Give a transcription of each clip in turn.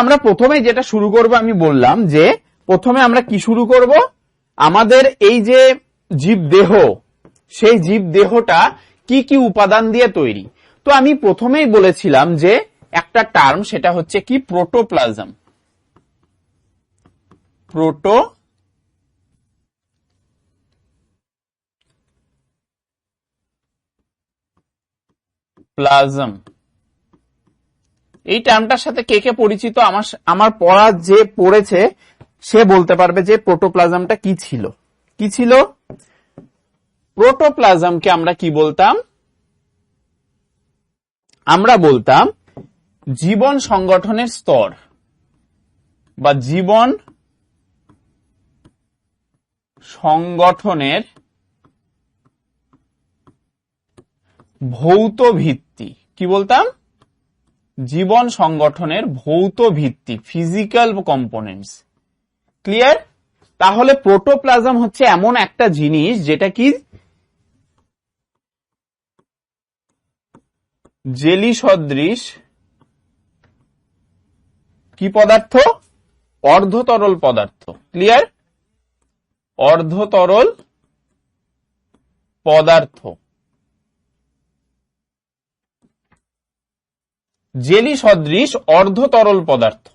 আমরা প্রথমে যেটা শুরু করব, আমি বললাম যে প্রথমে আমরা কি শুরু করব, আমাদের এই যে জীবদেহ, সেই জীবদেহটা কি কি উপাদান দিয়ে তৈরি। তো আমি প্রথমেই বলেছিলাম যে একটা টার্ম, সেটা হচ্ছে কি প্রোটোপ্লাজম। প্রোটোপ্লাজম, এই টার্মটার সাথে কে কে পরিচিত? আমার পড়া যে পড়েছে সে বলতে পারবে যে প্রোটোপ্লাজমটা কি ছিল। কি ছিল? প্রোটোপ্লাজমকে আমরা কি বলতাম? আমরা বলতাম জীবন সংগঠনের স্তর বা জীবন সংগঠনের ভৌত ভিত্তি। কি বলতাম? জীবন সংগঠনের ভৌত ভিত্তি, ফিজিক্যাল কম্পোনেন্টস। ক্লিয়ার? তাহলে প্রোটোপ্লাজম হচ্ছে এমন একটা জিনিস যেটা কি জেলি সদৃশ কি পদার্থ? অর্ধতরল পদার্থ। ক্লিয়ার? অর্ধতরল পদার্থ, জেলি সদৃশ অর্ধতরল পদার্থ।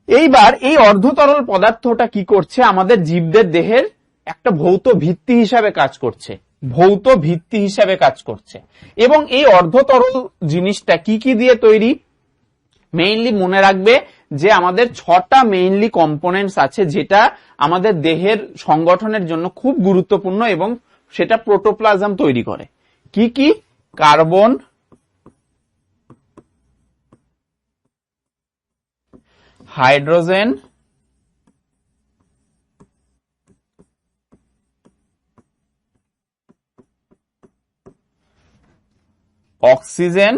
এইবার এই অর্ধতরল পদার্থটা কি করছে? আমাদের জীবদের দেহের একটা ভৌত ভিত্তি হিসাবে কাজ করছে, ভৌত ভিত্তি হিসাবে কাজ করছে। এবং এই অর্ধতরল জিনিসটা কি কি দিয়ে তৈরি? মেইনলি মনে রাখবে যে আমাদের 6টা মেইনলি কম্পোনেন্টস আছে, যেটা আমাদের দেহের সংগঠনের জন্য খুব গুরুত্বপূর্ণ এবং সেটা প্রোটোপ্লাজম তৈরি করে। কি কি? Carbon, hydrogen, oxygen,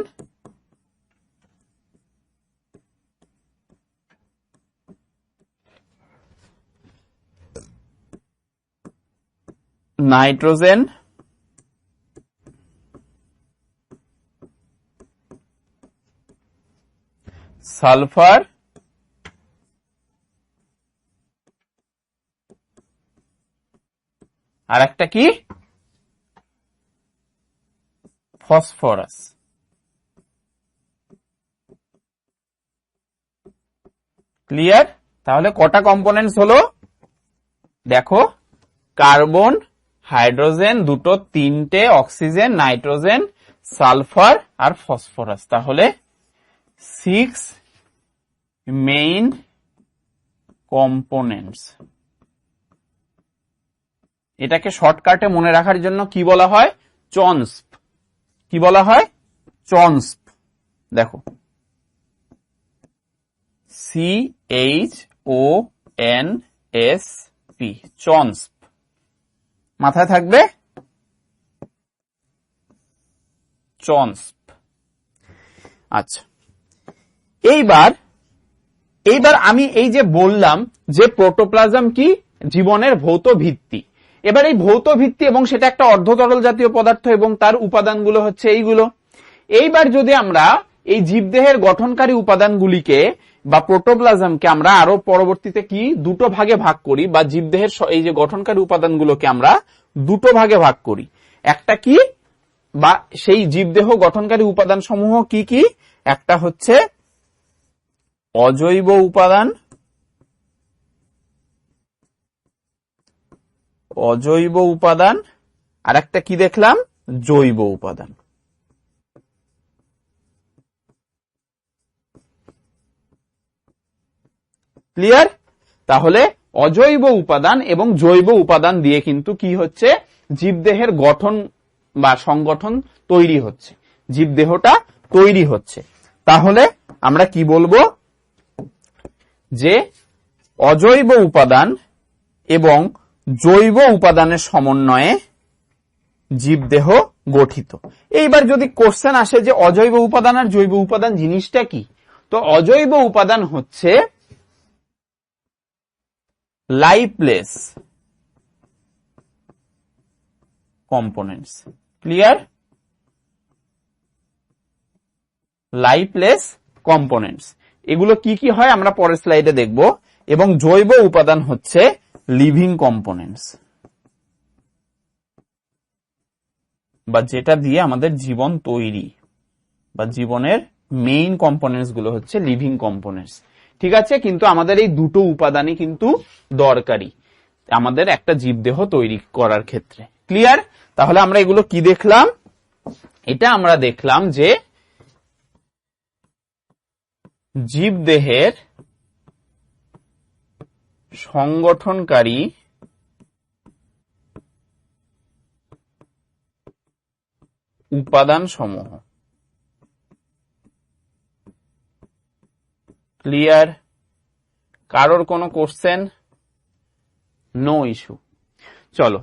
nitrogen, sulphur, আর একটা কি? ফসফরাস। ক্লিয়ার? তাহলে কটা কম্পোনেন্টস হলো? দেখো, কার্বন, হাইড্রোজেন দুটো, 3টে, অক্সিজেন, নাইট্রোজেন, সালফার আর ফসফরাস। তাহলে 6 মেইন কম্পোনেন্টস। এটাকে শর্টকাটে মনে রাখার জন্য কি বলা হয়? চনস্প। কি বলা হয়? চনস্প। দেখো, CHONSP, চনস্প। মাথায় থাকবে, চনস্প। আচ্ছা, এইবার আমি এই যে বললাম যে প্রোটোপ্লাজম কি? জীবনের ভৌত ভিত্তি। এবার এই ভৌত ভিত্তি এবং সেটা একটা অর্ধতরল জাতীয় পদার্থ এবং তার উপাদানগুলো হচ্ছে এইগুলো। এইবার যদি আমরা এই জীবদেহের গঠনকারী উপাদানগুলিকে বা প্রোটোপ্লাজমকে আমরা আরো পরবর্তীতে কি দুটো ভাগে ভাগ করি, বা জীবদেহের এই যে গঠনকারী উপাদানগুলোকে আমরা দুটো ভাগে ভাগ করি। একটা কি, বা সেই জীবদেহ গঠনকারী উপাদান সমূহ কি কি? একটা হচ্ছে অজৈব উপাদান, অজৈব উপাদান, আর একটা কি দেখলাম? জৈব উপাদান। ক্লিয়ার? তাহলে অজৈব উপাদান এবং জৈব উপাদান দিয়ে কিন্তু কি হচ্ছে? জীবদেহের গঠন বা সংগঠন তৈরি হচ্ছে, জীবদেহটা তৈরি হচ্ছে। তাহলে আমরা কি বলবো? যে অজৈব উপাদান এবং জৈব উপাদানের সমন্বয়ে জীবদেহ গঠিত। এইবার যদি কোশ্চেন আসে যে অজৈব উপাদান আর জৈব উপাদান জিনিসটা কি, তো অজৈব উপাদান হচ্ছে lifeless components. Clear? Lifeless components. এগুলো কি কি হয় আমরা পরের স্লাইডে দেখব। এবং জৈব উপাদান হচ্ছে লিভিং কম্পোনেন্টস, বা যেটা দিয়ে আমাদের জীবন তৈরি, বা জীবনের মেইন কম্পোনেন্টস গুলো হচ্ছে লিভিং কম্পোনেন্টস। ঠিক আছে, কিন্তু আমাদের এই দুটো উপাদানই কিন্তু দরকারি আমাদের একটা জীবদেহ তৈরি করার ক্ষেত্রে। ক্লিয়ার? তাহলে আমরা এগুলো কি দেখলাম? এটা আমরা দেখলাম যে জীবদেহের সংগঠনকারী উপাদান সমূহ। ক্লিয়ার? কারোর কোনো কোশ্চেন? No issue. চলো,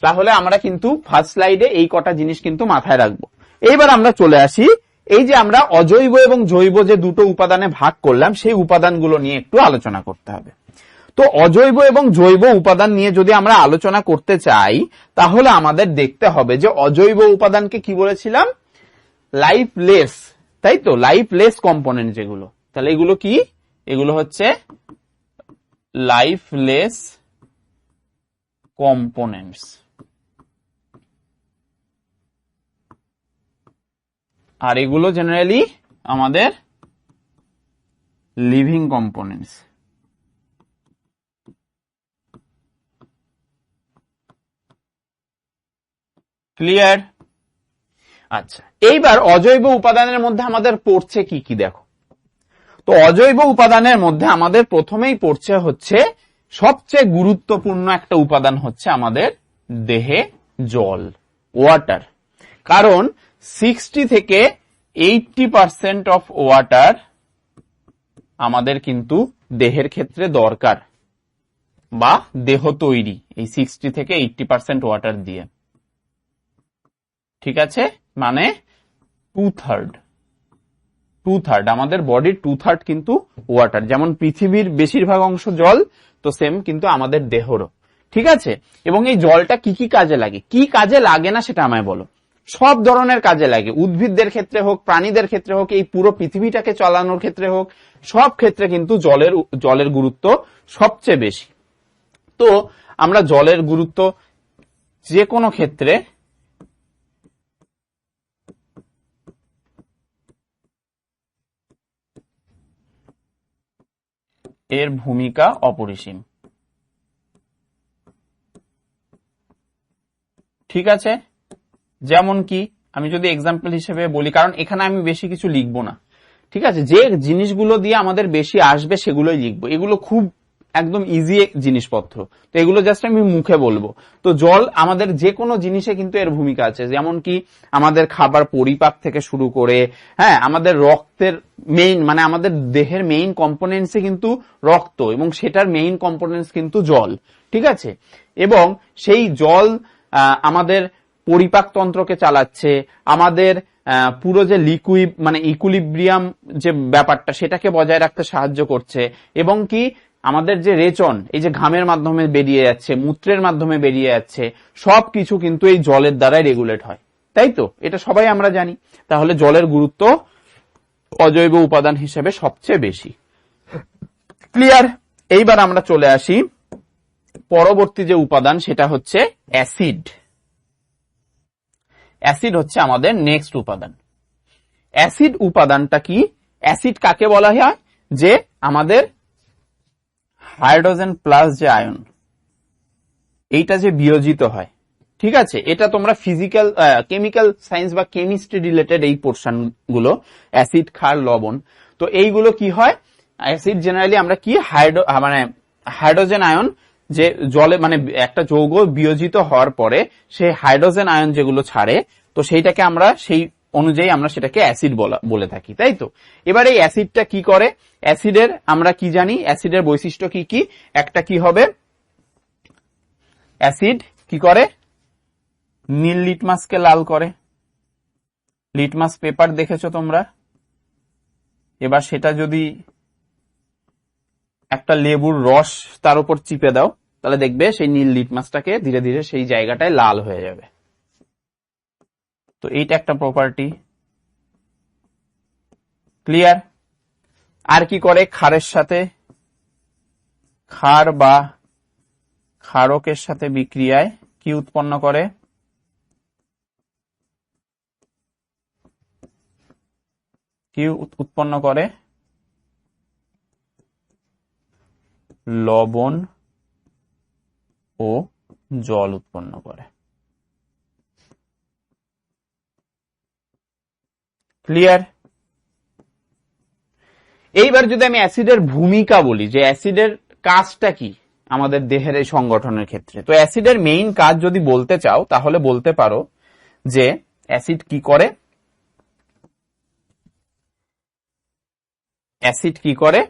তাহলে আমরা কিন্তু ফার্স্ট স্লাইডে এই কটা জিনিস কিন্তু মাথায় রাখবো। এইবার আমরা চলে আসি, এই যে আমরা অজৈব এবং জৈব যে দুটো উপাদানে ভাগ করলাম, সেই উপাদানগুলো নিয়ে একটু আলোচনা করতে হবে। তো অজৈব এবং জৈব উপাদান নিয়ে যদি আমরা আলোচনা করতে চাই, তাহলে আমাদের দেখতে হবে যে অজৈব উপাদানকে কি বলেছিলাম? লাইফলেস, তাই তো? লাইফলেস কম্পোনেন্ট যেগুলো, তাহলে এগুলো কি? এগুলো হচ্ছে লাইফলেস কম্পোনেন্টস। আর এগুলো জেনারেলি আমাদের লিভিং কম্পোনেন্টস। ক্লিয়ার? আচ্ছা, এইবার অজৈব উপাদানের মধ্যে আমাদের পড়ছে কি কি দেখো। তো অজৈব উপাদানের মধ্যে আমাদের প্রথমেই পড়ছে হচ্ছে সবচেয়ে গুরুত্বপূর্ণ একটা উপাদান হচ্ছে আমাদের দেহে জল, ওয়াটার। কারণ 60 থেকে 80% অফ ওয়াটার আমাদের কিন্তু দেহের ক্ষেত্রে দরকার, বা দেহ তৈরি এই 60 থেকে 80% ওয়াটার দিয়ে। ঠিক আছে, মানে 2/3 আমাদের বডির 2/3 কিন্তু ওয়াটার। যেমন পৃথিবীর বেশিরভাগ অংশ জল, তো সেম কিন্তু আমাদের দেহরও। ঠিক আছে, এবং এই জলটা কি কি কাজে লাগে? কি কাজে লাগে না সেটা আমায় বলো। সব ধরনের কাজে লাগে, উদ্ভিদদের ক্ষেত্রে হোক, প্রাণীদের ক্ষেত্রে হোক, এই পুরো পৃথিবীটাকে চালানোর ক্ষেত্রে হোক, সব ক্ষেত্রে কিন্তু জলের গুরুত্ব সবচেয়ে বেশি। তো আমরা জলের গুরুত্ব যে কোনো ক্ষেত্রে এর ভূমিকা অপরিসীম। ঠিক আছে, যেমন কি আমি যদি এক্সাম্পল হিসেবে বলি, কারণ এখানে আমি বেশি কিছু লিখবো না। ঠিক আছে, যে জিনিসগুলো দিয়ে আমাদের বেশি আসবে সেগুলোই লিখবো। এগুলো খুব একদম ইজি জিনিসপত্র, তো এগুলো জাস্ট আমি মুখে বলবো। তো জল আমাদের যে কোনো জিনিসে কিন্তু এর ভূমিকা আছে। যেমন কি আমাদের খাবার পরিপাক থেকে শুরু করে, হ্যাঁ, আমাদের রক্তের মেইন, মানে আমাদের দেহের মেইন কম্পোনেন্টসে কিন্তু রক্ত, এবং সেটার মেইন কম্পোনেন্টস কিন্তু জল। ঠিক আছে, এবং সেই জল আমাদের পরিপাক তন্ত্রকে চালাচ্ছে, আমাদের পুরো যে লিকুইড মানে ইকুইলিব্রিয়াম যে ব্যাপারটা সেটাকে বজায় রাখতে সাহায্য করছে, এবং কি আমাদের যে রেচন, এই যে ঘামের মাধ্যমে বেরিয়ে যাচ্ছে, মূত্রের মাধ্যমে বেরিয়ে যাচ্ছে, সবকিছু কিন্তু এই জলের দ্বারাই রেগুলেট হয়। তাই তো? এটা সবাই আমরা জানি। তাহলে জলের গুরুত্ব অজৈব উপাদান হিসেবে সবচেয়ে বেশি। ক্লিয়ার? এইবার আমরা চলে আসি পরবর্তী যে উপাদান, সেটা হচ্ছে অ্যাসিড। অ্যাসিড হচ্ছে আমাদের নেক্সট উপাদান। অ্যাসিড উপাদানটা কি? অ্যাসিড কাকে বলা হয়? যে আমাদের হাইড্রোজেন প্লাস যে আয়ন, এইটা যে বিয়োজিত হয়। ঠিক আছে, এটা তোমরা ফিজিক্যাল কেমিক্যাল সায়েন্স বা কেমিস্ট্রি রিলেটেড এই পোর্শন গুলো, অ্যাসিড, ক্ষার, লবণ, তো এইগুলো কি হয়? অ্যাসিড জেনারেলি আমরা কি মানে হাইড্রোজেন আয়ন যে জলে, মানে একটা যৌগ বিয়োজিত হওয়ার পরে সে হাইড্রোজেন আয়ন যেগুলো ছাড়ে, তো সেইটাকে আমরা সেই অনুযায়ী আমরা সেটাকে অ্যাসিড বলে থাকি। তাই তো? এবার এই অ্যাসিডটা কি করে? অ্যাসিডের আমরা কি জানি? অ্যাসিডের বৈশিষ্ট্য কি কি? একটা কি হবে? অ্যাসিড কি করে? নীল লিটমাসকে লাল করে। লিটমাস পেপার দেখেছো তোমরা? এবার সেটা যদি একটা লেবুর রস তার উপর চিপে দাও, তাহলে দেখবে সেই নীল লিটমাসটাকে ধীরে ধীরে সেই জায়গাটায় লাল হয়ে যাবে। তো এইটা একটা প্রপার্টি। ক্লিয়ার? আর কি করে, ক্ষারের সাথে, ক্ষার বা ক্ষারকের সাথে বিক্রিয়ায় কি উৎপন্ন করে, কি উৎপন্ন করে, লবণ ও জল উৎপন্ন করে। ক্লিয়ার? এইবার যদি আমি অ্যাসিডের ভূমিকা বলি, যে অ্যাসিডের কাজটা কি আমাদের দেহের এই সংগঠনের ক্ষেত্রে, তো অ্যাসিডের মেইন কাজ যদি বলতে চাও তাহলে বলতে পারো যে অ্যাসিড কি করে, অ্যাসিড কি করে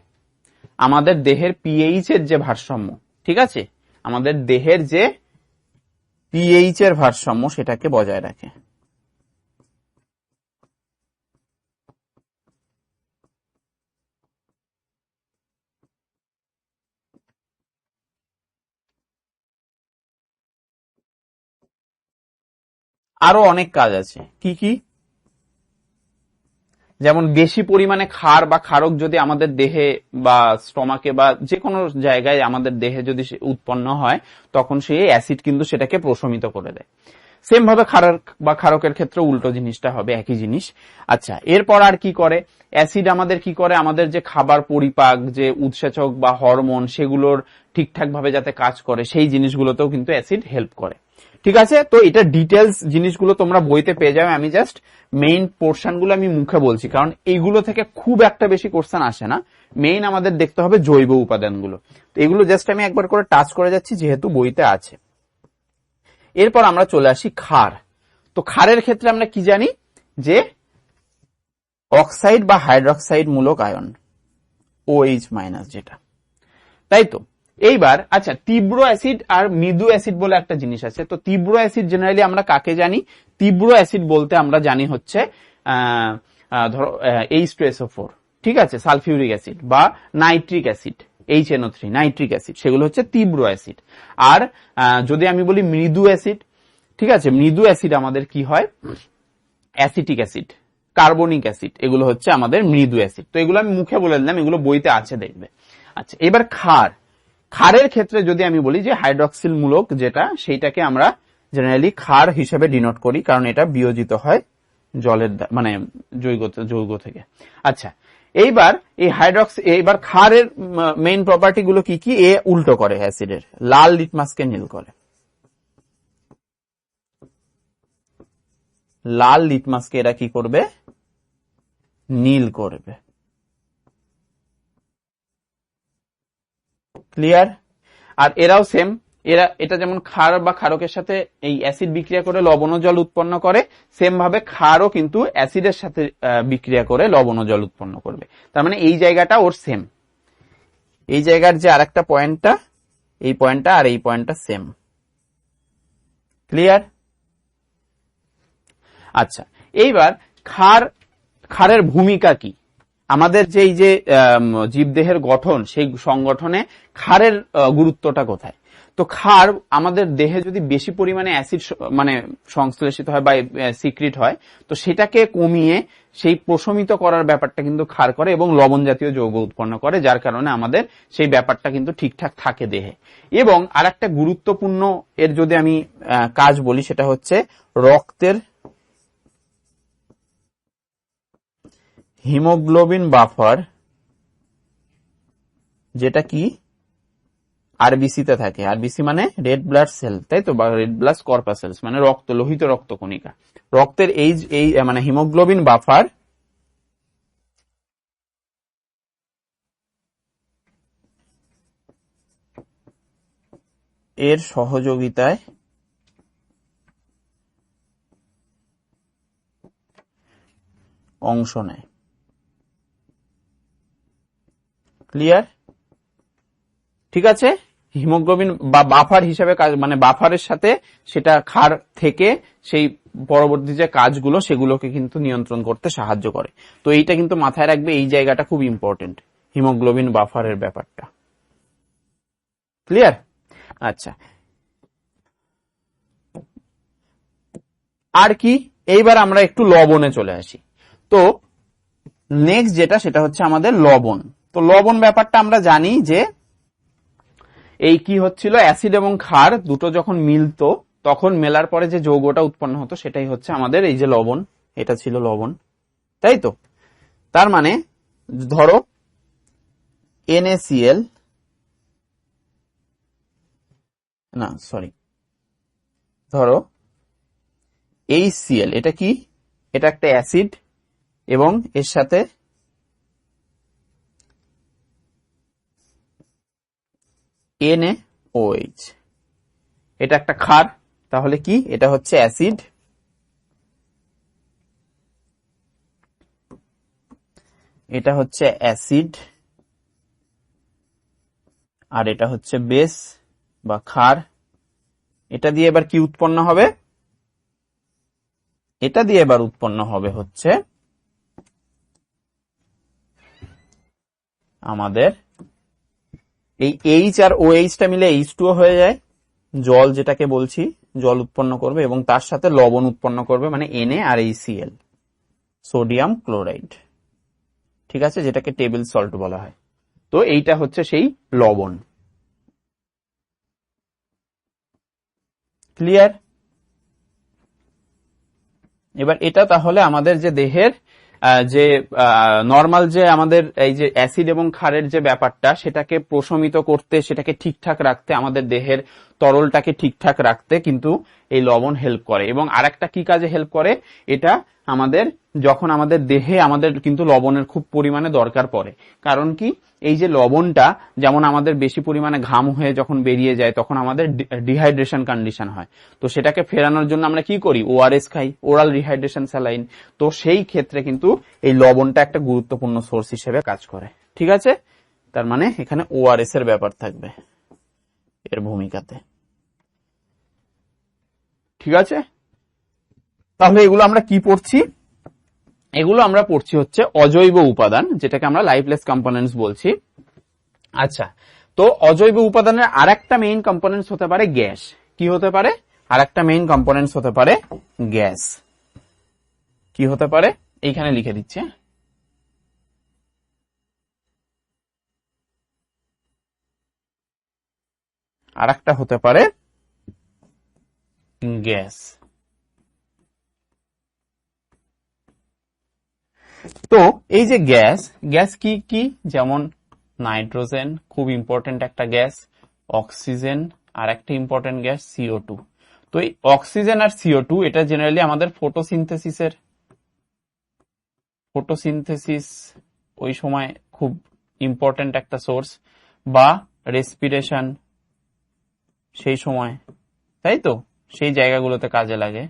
আমাদের দেহের পিএইচ এর যে ভারসাম্য, ঠিক আছে, আমাদের দেহের যে পিএইচ এর ভারসাম্য সেটাকে বজায় রাখে। আরো অনেক কাজ আছে, কি কি, যেমন বেশি পরিমাণে ক্ষার বা ক্ষারক যদি আমাদের দেহে বা স্টমাকে বা যে কোনো জায়গায় আমাদের দেহে যদি উৎপন্ন হয়, তখন সেই অ্যাসিড কিন্তু সেটাকে প্রশমিত করে দেয়। সেম ভাবে ক্ষার বা ক্ষারকের ক্ষেত্রে উল্টো জিনিসটা হবে, একই জিনিস। আচ্ছা, এরপর আর কি করে অ্যাসিড, আমাদের কি করে, আমাদের যে খাবার পরিপাক, যে উৎসেচক বা হরমোন, সেগুলোর ঠিকঠাক ভাবে যাতে কাজ করে, সেই জিনিসগুলোতেও কিন্তু অ্যাসিড হেল্প করে। ঠিক আছে, তো এটা ডিটেলস জিনিসগুলো তোমরা বইতে পেয়ে যাবে, আমি জাস্ট মেইন পোর্শন গুলো আমি মুখে বলছি, কারণ এইগুলো থেকে খুব একটা বেশি কোশ্চেন আসে না। মেইন আমাদের দেখতে হবে জৈব উপাদানগুলো, তো এগুলো জাস্ট আমি একবার করে টাচ করে যাচ্ছি যেহেতু বইতে আছে। এরপর আমরা চলে আসি ক্ষার। তো ক্ষারের ক্ষেত্রে আমরা কি জানি, যে অক্সাইড বা হাইড্রক্সাইড মূলক আয়ন, OH মাইনাস যেটা, তাই তো। এইবার আচ্ছা, তীব্র অ্যাসিড আর মৃদু অ্যাসিড বলে একটা জিনিস আছে। তো তীব্র অ্যাসিড জেনারেলি আমরা কাকে জানি, তীব্র অ্যাসিড বলতে আমরা জানি হচ্ছে ধরো H2SO4, ঠিক আছে, সালফিউরিক অ্যাসিড বা nitric acid, HNO3 nitric acid, সেগুলো হচ্ছে তীব্র অ্যাসিড। আর যদি আমি বলি মৃদু অ্যাসিড, ঠিক আছে, মৃদু অ্যাসিড আমাদের কি হয়, অ্যাসিটিক অ্যাসিড, কার্বনিক অ্যাসিড, এগুলো হচ্ছে আমাদের মৃদু অ্যাসিড। তো এগুলো আমি মুখে বলে দিলাম, এগুলো বইতে আছে দেখবে। আচ্ছা, এবার ক্ষার। ক্ষারের ক্ষেত্রে যদি আমি বলি যে হাইড্রক্সিল মূলক যেটা, সেইটাকে আমরা জেনারেলি ক্ষার হিসেবে ডিনোট করি, কারণ এটা বিয়োজিত হয় জলের মানে যৌগ থেকে। আচ্ছা, এইবার এই এইবার ক্ষারের মেইন প্রপার্টি গুলো কি কি, এ উল্টো করে অ্যাসিডের, লাল লিটমাসকে নীল করে, লাল লিটমাসকে এরা কি করবে, নীল করবে। ক্লিয়ার? আর এরাও সেম, এটা যেমন ক্ষার বা ক্ষারকের সাথে এই অ্যাসিড বিক্রিয়া করে লবণ জল উৎপন্ন করে, সেম ভাবে ক্ষারও কিন্তু অ্যাসিডের সাথে বিক্রিয়া করে লবণ জল উৎপন্ন করবে। তার মানে এই জায়গাটা ওর সেম, এই জায়গার যে আরেকটা পয়েন্টটা, এই পয়েন্টটা আর এই পয়েন্টটা সেম। ক্লিয়ার? আচ্ছা, এইবার ক্ষারের ভূমিকা কি, আমাদের যে এই যে জীবদেহের গঠন, সেই সংগঠনে ক্ষারের গুরুত্বটা কোথায়। তো ক্ষার আমাদের দেহে যদি বেশি পরিমাণে অ্যাসিড মানে সংশ্লেষিত হয় বা সিক্রিট হয়, তো সেটাকে কমিয়ে সেই প্রশমিত করার ব্যাপারটা কিন্তু ক্ষার করে এবং লবণ জাতীয় যৌগ উৎপন্ন করে, যার কারণে আমাদের সেই ব্যাপারটা কিন্তু ঠিকঠাক থাকে দেহে। এবং আরেকটা গুরুত্বপূর্ণ এর যদি আমি কাজ বলি, সেটা হচ্ছে রক্তের হিমোগ্লোবিন বাফার, যেটা কি আরবিসি তে থাকে, আরবিসি মানে রেড ব্লাড সেল, তাই তো, বা রেড ব্লাড কর্পাসেলস মানে রক্ত, লোহিত রক্তকণিকা। রক্তের এই মানে হিমোগ্লোবিন বাফার এর সহযোগিতায় অংশ নেয়। ক্লিয়ার? ঠিক আছে, হিমোগ্লোবিন বা বাফার হিসেবে কাজ, মানে বাফারের সাথে সেটা ক্ষার থেকে সেই পরবর্তী যে কাজগুলো সেগুলোকে কিন্তু নিয়ন্ত্রণ করতে সাহায্য করে। তো এইটা কিন্তু মাথায় রাখবে, এই জায়গাটা খুব ইম্পর্টেন্ট, হিমোগ্লোবিন বাফারের ব্যাপারটা। ক্লিয়ার? আচ্ছা, আর কি, এইবার আমরা একটু লবণে চলে আসি। তো নেক্সট যেটা সেটা হচ্ছে আমাদের লবণ। তো লবণ ব্যাপারটা আমরা জানি যে এই কি হচ্ছিল, অ্যাসিড এবং ক্ষার দুটো যখন মিলতো তখন মেলার পরে যে যৌগটা উৎপন্ন হতো সেটাই হচ্ছে আমাদের এই যে লবণ, এটা ছিল লবণ, তাই তো? তার মানে ধরো NaCl, না সরি, ধরো HCl, এটা কি? এটা একটা অ্যাসিড এবং এর সাথে NaOH, এটা একটা ক্ষার, তাহলে কি এটা হচ্ছে অ্যাসিড, এটা হচ্ছে অ্যাসিড আর এটা হচ্ছে বেস বা ক্ষার। এটা দিয়ে এবার কি উৎপন্ন হবে? এটা দিয়ে এবার উৎপন্ন হবে হচ্ছে আমাদের এই H আর OH টা মিলে H2O হয়ে যায়, জল যেটাকে বলছি, জল উৎপন্ন করবে এবং তার সাথে লবণ উৎপন্ন করবে, মানে Na আর HCl, সোডিয়াম ক্লোরাইড, ঠিক আছে, যেটাকে টেবিল সল্ট বলা হয়। তো এইটা হচ্ছে সেই লবণ। ক্লিয়ার? এবার এটা তাহলে আমাদের যে দেহের যে নর্মাল যে আমাদের এই যে অ্যাসিড এবং ক্ষারের যে ব্যাপারটা সেটাকে প্রশমিত করতে, সেটাকে ঠিকঠাক রাখতে, আমাদের দেহের তরলটাকে ঠিকঠাক রাখতে কিন্তু এই লবণ হেল্প করে। এবং আরেকটা কি কাজে হেল্প করে, এটা আমাদের যখন আমাদের দেহে আমাদের কিন্তু লবণের খুব পরিমাণে দরকার পড়ে। কারণ কি, এই যে লবণটা যেমন আমাদের বেশি পরিমাণে ঘাম হয়ে যখন বেরিয়ে যায় তখন আমাদের ডিহাইড্রেশন কন্ডিশন হয়, তো সেটাকে ফেরানোর জন্য আমরা কি করি, ORS খাই, ওরাল রিহাইড্রেশন স্যালাইন। তো সেই ক্ষেত্রে কিন্তু এই লবণটা একটা গুরুত্বপূর্ণ সোর্স হিসেবে কাজ করে, ঠিক আছে? তার মানে এখানে ORS এর ব্যাপার থাকবে এর ভূমিকাতে, ঠিক আছে? তাহলে এগুলো আমরা কি পড়ছি? এগুলো আমরা পড়ছি হচ্ছে অজৈব উপাদান, যেটাকে আমরা লাইফলেস কম্পোনেন্টস বলছি। আচ্ছা, তো অজৈব উপাদানের আরেকটা মেইন কম্পোনেন্টস হতে পারে গ্যাস। কি হতে পারে? আরেকটা মেইন কম্পোনেন্টস হতে পারে গ্যাস। কি হতে পারে? এইখানে লিখে দিচ্ছি। আরেকটা হতে পারে গ্যাস। তো এই যে গ্যাস, গ্যাস কি কি? যেমন নাইট্রোজেন খুব ইম্পর্টেন্ট একটা গ্যাস, অক্সিজেন আর একটা ইম্পর্টেন্ট গ্যাস CO2। তো এই অক্সিজেন আর CO2 এটা জেনারেলি আমাদের ফটোসিনথেসিস ওই সময় খুব ইম্পর্টেন্ট একটা সোর্স, বা রেসপিরেশন সেই সময়, তাই তো, সেই জায়গাগুলোতে কাজে লাগে।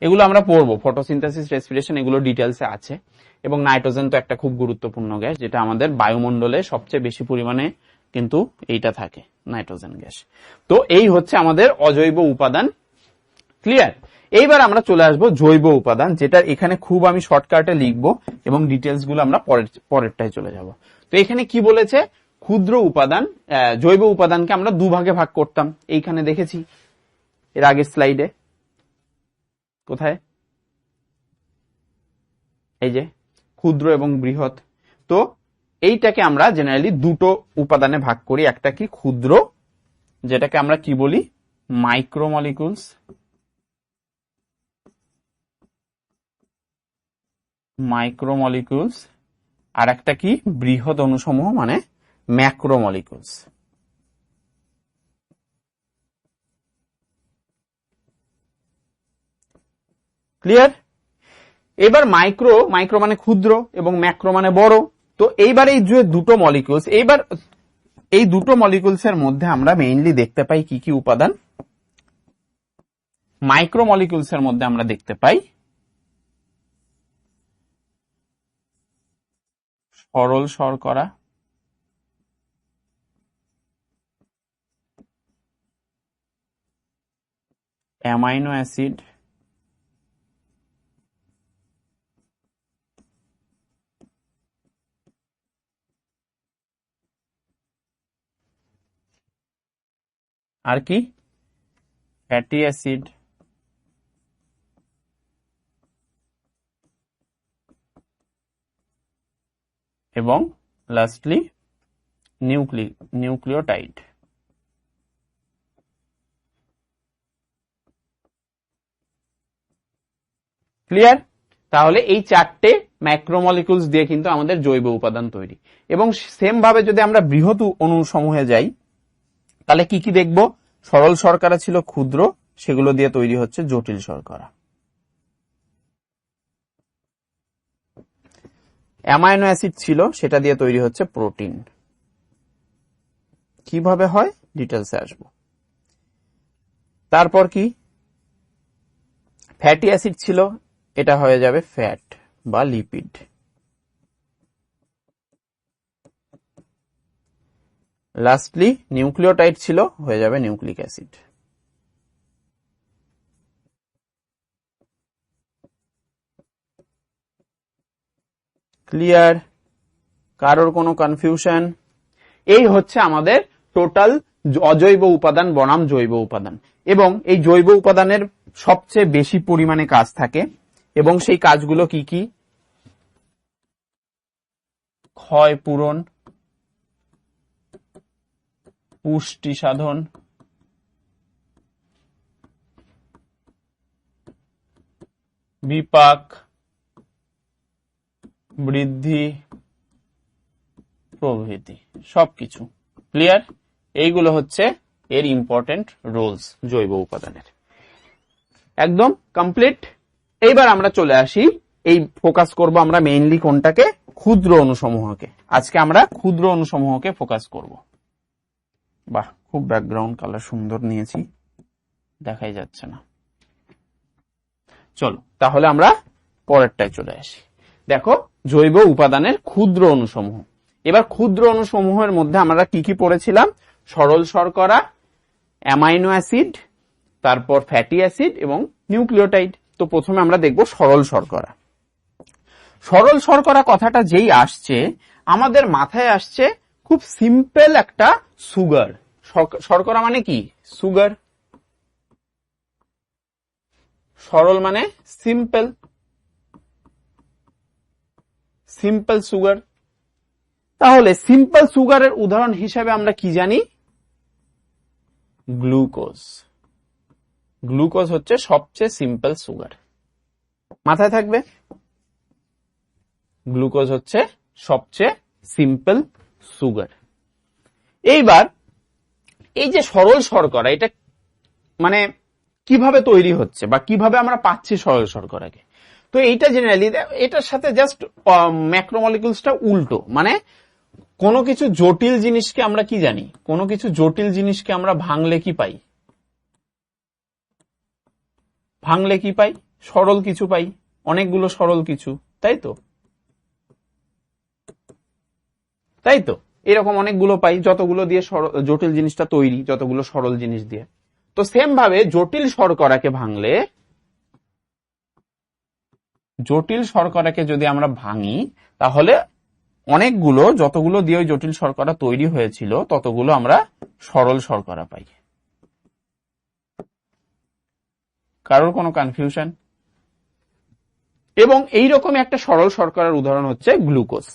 এগুলো আমরা পড়বো, ফটোসিনথেসিস, রেসপিরেশন, এগুলো ডিটেলসে আছে। এবং নাইট্রোজেন তো একটা খুব গুরুত্বপূর্ণ গ্যাস, যেটা আমাদের বায়ুমণ্ডলে সবচেয়ে বেশি পরিমাণে কিন্তু এইটা থাকে, নাইট্রোজেন গ্যাস। তো এই হচ্ছে আমাদের অজৈব উপাদান। ক্লিয়ার? এইবার আমরা চলে আসবো জৈব উপাদান, যেটা এখানে খুব আমি শর্টকাটে লিখবো এবং ডিটেলস গুলো আমরা পরেরটায় চলে যাব। তো এখানে কি বলেছে, ক্ষুদ্র উপাদান, জৈব উপাদানকে আমরা দুভাগে ভাগ করতাম, এইখানে দেখেছি এর আগের স্লাইডে। কোথায়? এই যে ক্ষুদ্র এবং বৃহৎ। তো এইটাকে আমরা জেনারেলি দুটো উপাদানে ভাগ করি, একটা কি ক্ষুদ্র, যেটাকে আমরা কি বলি, মাইক্রোমলিকুলস, আর একটা কি বৃহৎ অণুসমূহ, মানে ম্যাক্রোমলিকুলস। ক্লিয়ার? এবার মাইক্রো মানে ক্ষুদ্র এবং ম্যাক্রো মানে বড়। তো এইবার এই যে দুটো মলিকুলস, এইবার এই দুটো মলিকুলস এর মধ্যে আমরা মেইনলি দেখতে পাই কি কি উপাদান? মাইক্রো মলিকুলস এর মধ্যে আমরা দেখতে পাই সরল শর্করা, অ্যামাইনো অ্যাসিড, আর কি ফ্যাটি অ্যাসিড, এবং লাস্টলি নিউক্লিওটাইড। ক্লিয়ার? তাহলে এই চারটে ম্যাক্রোমলিকুলস দিয়ে কিন্তু আমাদের জৈব উপাদান তৈরি। এবং সেম ভাবে যদি আমরা বৃহৎ অণুসমূহে যাই তাহলে কি কি দেখব? সরল শর্করা ছিল ক্ষুদ্র, সেগুলো দিয়ে তৈরি হচ্ছে জটিল শর্করা। অ্যামাইনো অ্যাসিড ছিল, সেটা দিয়ে তৈরি হচ্ছে প্রোটিন। কিভাবে হয় ডিটেলসে আসবো। তারপর কি? ফ্যাটি অ্যাসিড ছিল, এটা হয়ে যাবে ফ্যাট বা লিপিড। লাস্টলি নিউক্লিওটাইড ছিল, হয়ে যাবে নিউক্লিক অ্যাসিড। ক্লিয়ার? কারোর কোনো কনফিউশন? এই হচ্ছে আমাদের টোটাল অজৈব উপাদান বনাম জৈব উপাদান। এবং এই জৈব উপাদানের সবচেয়ে বেশি পরিমাণে কাজ থাকে, এবং সেই কাজগুলো কি কি? ক্ষয় পূরণ, পুষ্টি সাধন, বিপাক, বৃদ্ধি প্রভৃতি সবকিছু। ক্লিয়ার? এইগুলো হচ্ছে এর ইম্পর্টেন্ট রোলস জৈব উপাদানের। একদম কমপ্লিট। এইবার আমরা চলে আসি, এই ফোকাস করব আমরা মেইনলি কোনটাকে? ক্ষুদ্র অণুসমূহকে। আজকে আমরা ক্ষুদ্র অণুসমূহকে ফোকাস করব। বাহ, খুব ব্যাকগ্রাউন্ড কালার সুন্দর নিয়েছি, দেখাই যাচ্ছে না। চলো তাহলে আমরা পরেরটায় চলে আসি। দেখো, জৈব উপাদানের ক্ষুদ্র অণুসমূহ। এবার ক্ষুদ্র অণুসমূহের মধ্যে আমরা কি কি পড়েছিলাম? সরল শর্করা, অ্যামাইনো অ্যাসিড, তারপর ফ্যাটি অ্যাসিড এবং নিউক্লিওটাইড। তো প্রথমে আমরা দেখব সরল শর্করা। সরল শর্করা কথাটা যেই আসছে আমাদের মাথায় আসছে খুব সিম্পল একটা সুগার। শর্করা মানে কি? সুগার। সরল মানে সিম্পল, সিম্পল সুগার। তাহলে সিম্পল সুগারের উদাহরণ হিসেবে আমরা কি জানি? গ্লুকোজ। গ্লুকোজ হচ্ছে সবচেয়ে সিম্পল সুগার, মাথায় থাকবে। গ্লুকোজ হচ্ছে সবচেয়ে সিম্পল সুগার। এইবার এই যে সরল শর্করা, এটা মানে কিভাবে তৈরি হচ্ছে বা কিভাবে আমরা পাচ্ছি সরল শর্করাকে? তো এইটা জেনারেলি এটার সাথে জাস্ট ম্যাক্রোমলিকুলসটা উল্টো। মানে কোনো কিছু জটিল জিনিসকে আমরা কি জানি? কোনো কিছু জটিল জিনিসকে আমরা ভাঙলে কি পাই? ভাঙলে কি পাই? সরল কিছু পাই, অনেকগুলো সরল কিছু, তাই তো? তাই তো, এরকম অনেকগুলো পাই, যতগুলো দিয়ে জটিল জিনিসটা তৈরি, যতগুলো সরল জিনিস দিয়ে। তো সেম ভাবে জটিল শর্করাকে ভাঙলে, জটিল শর্করাকে যদি আমরা ভাঙি তাহলে অনেকগুলো, যতগুলো দিয়ে ওই জটিল শর্করা তৈরি হয়েছিল ততগুলো আমরা সরল শর্করা পাই। কারোর কোনো কনফিউশন? এবং এইরকম একটা সরল শর্করার উদাহরণ হচ্ছে গ্লুকোজ।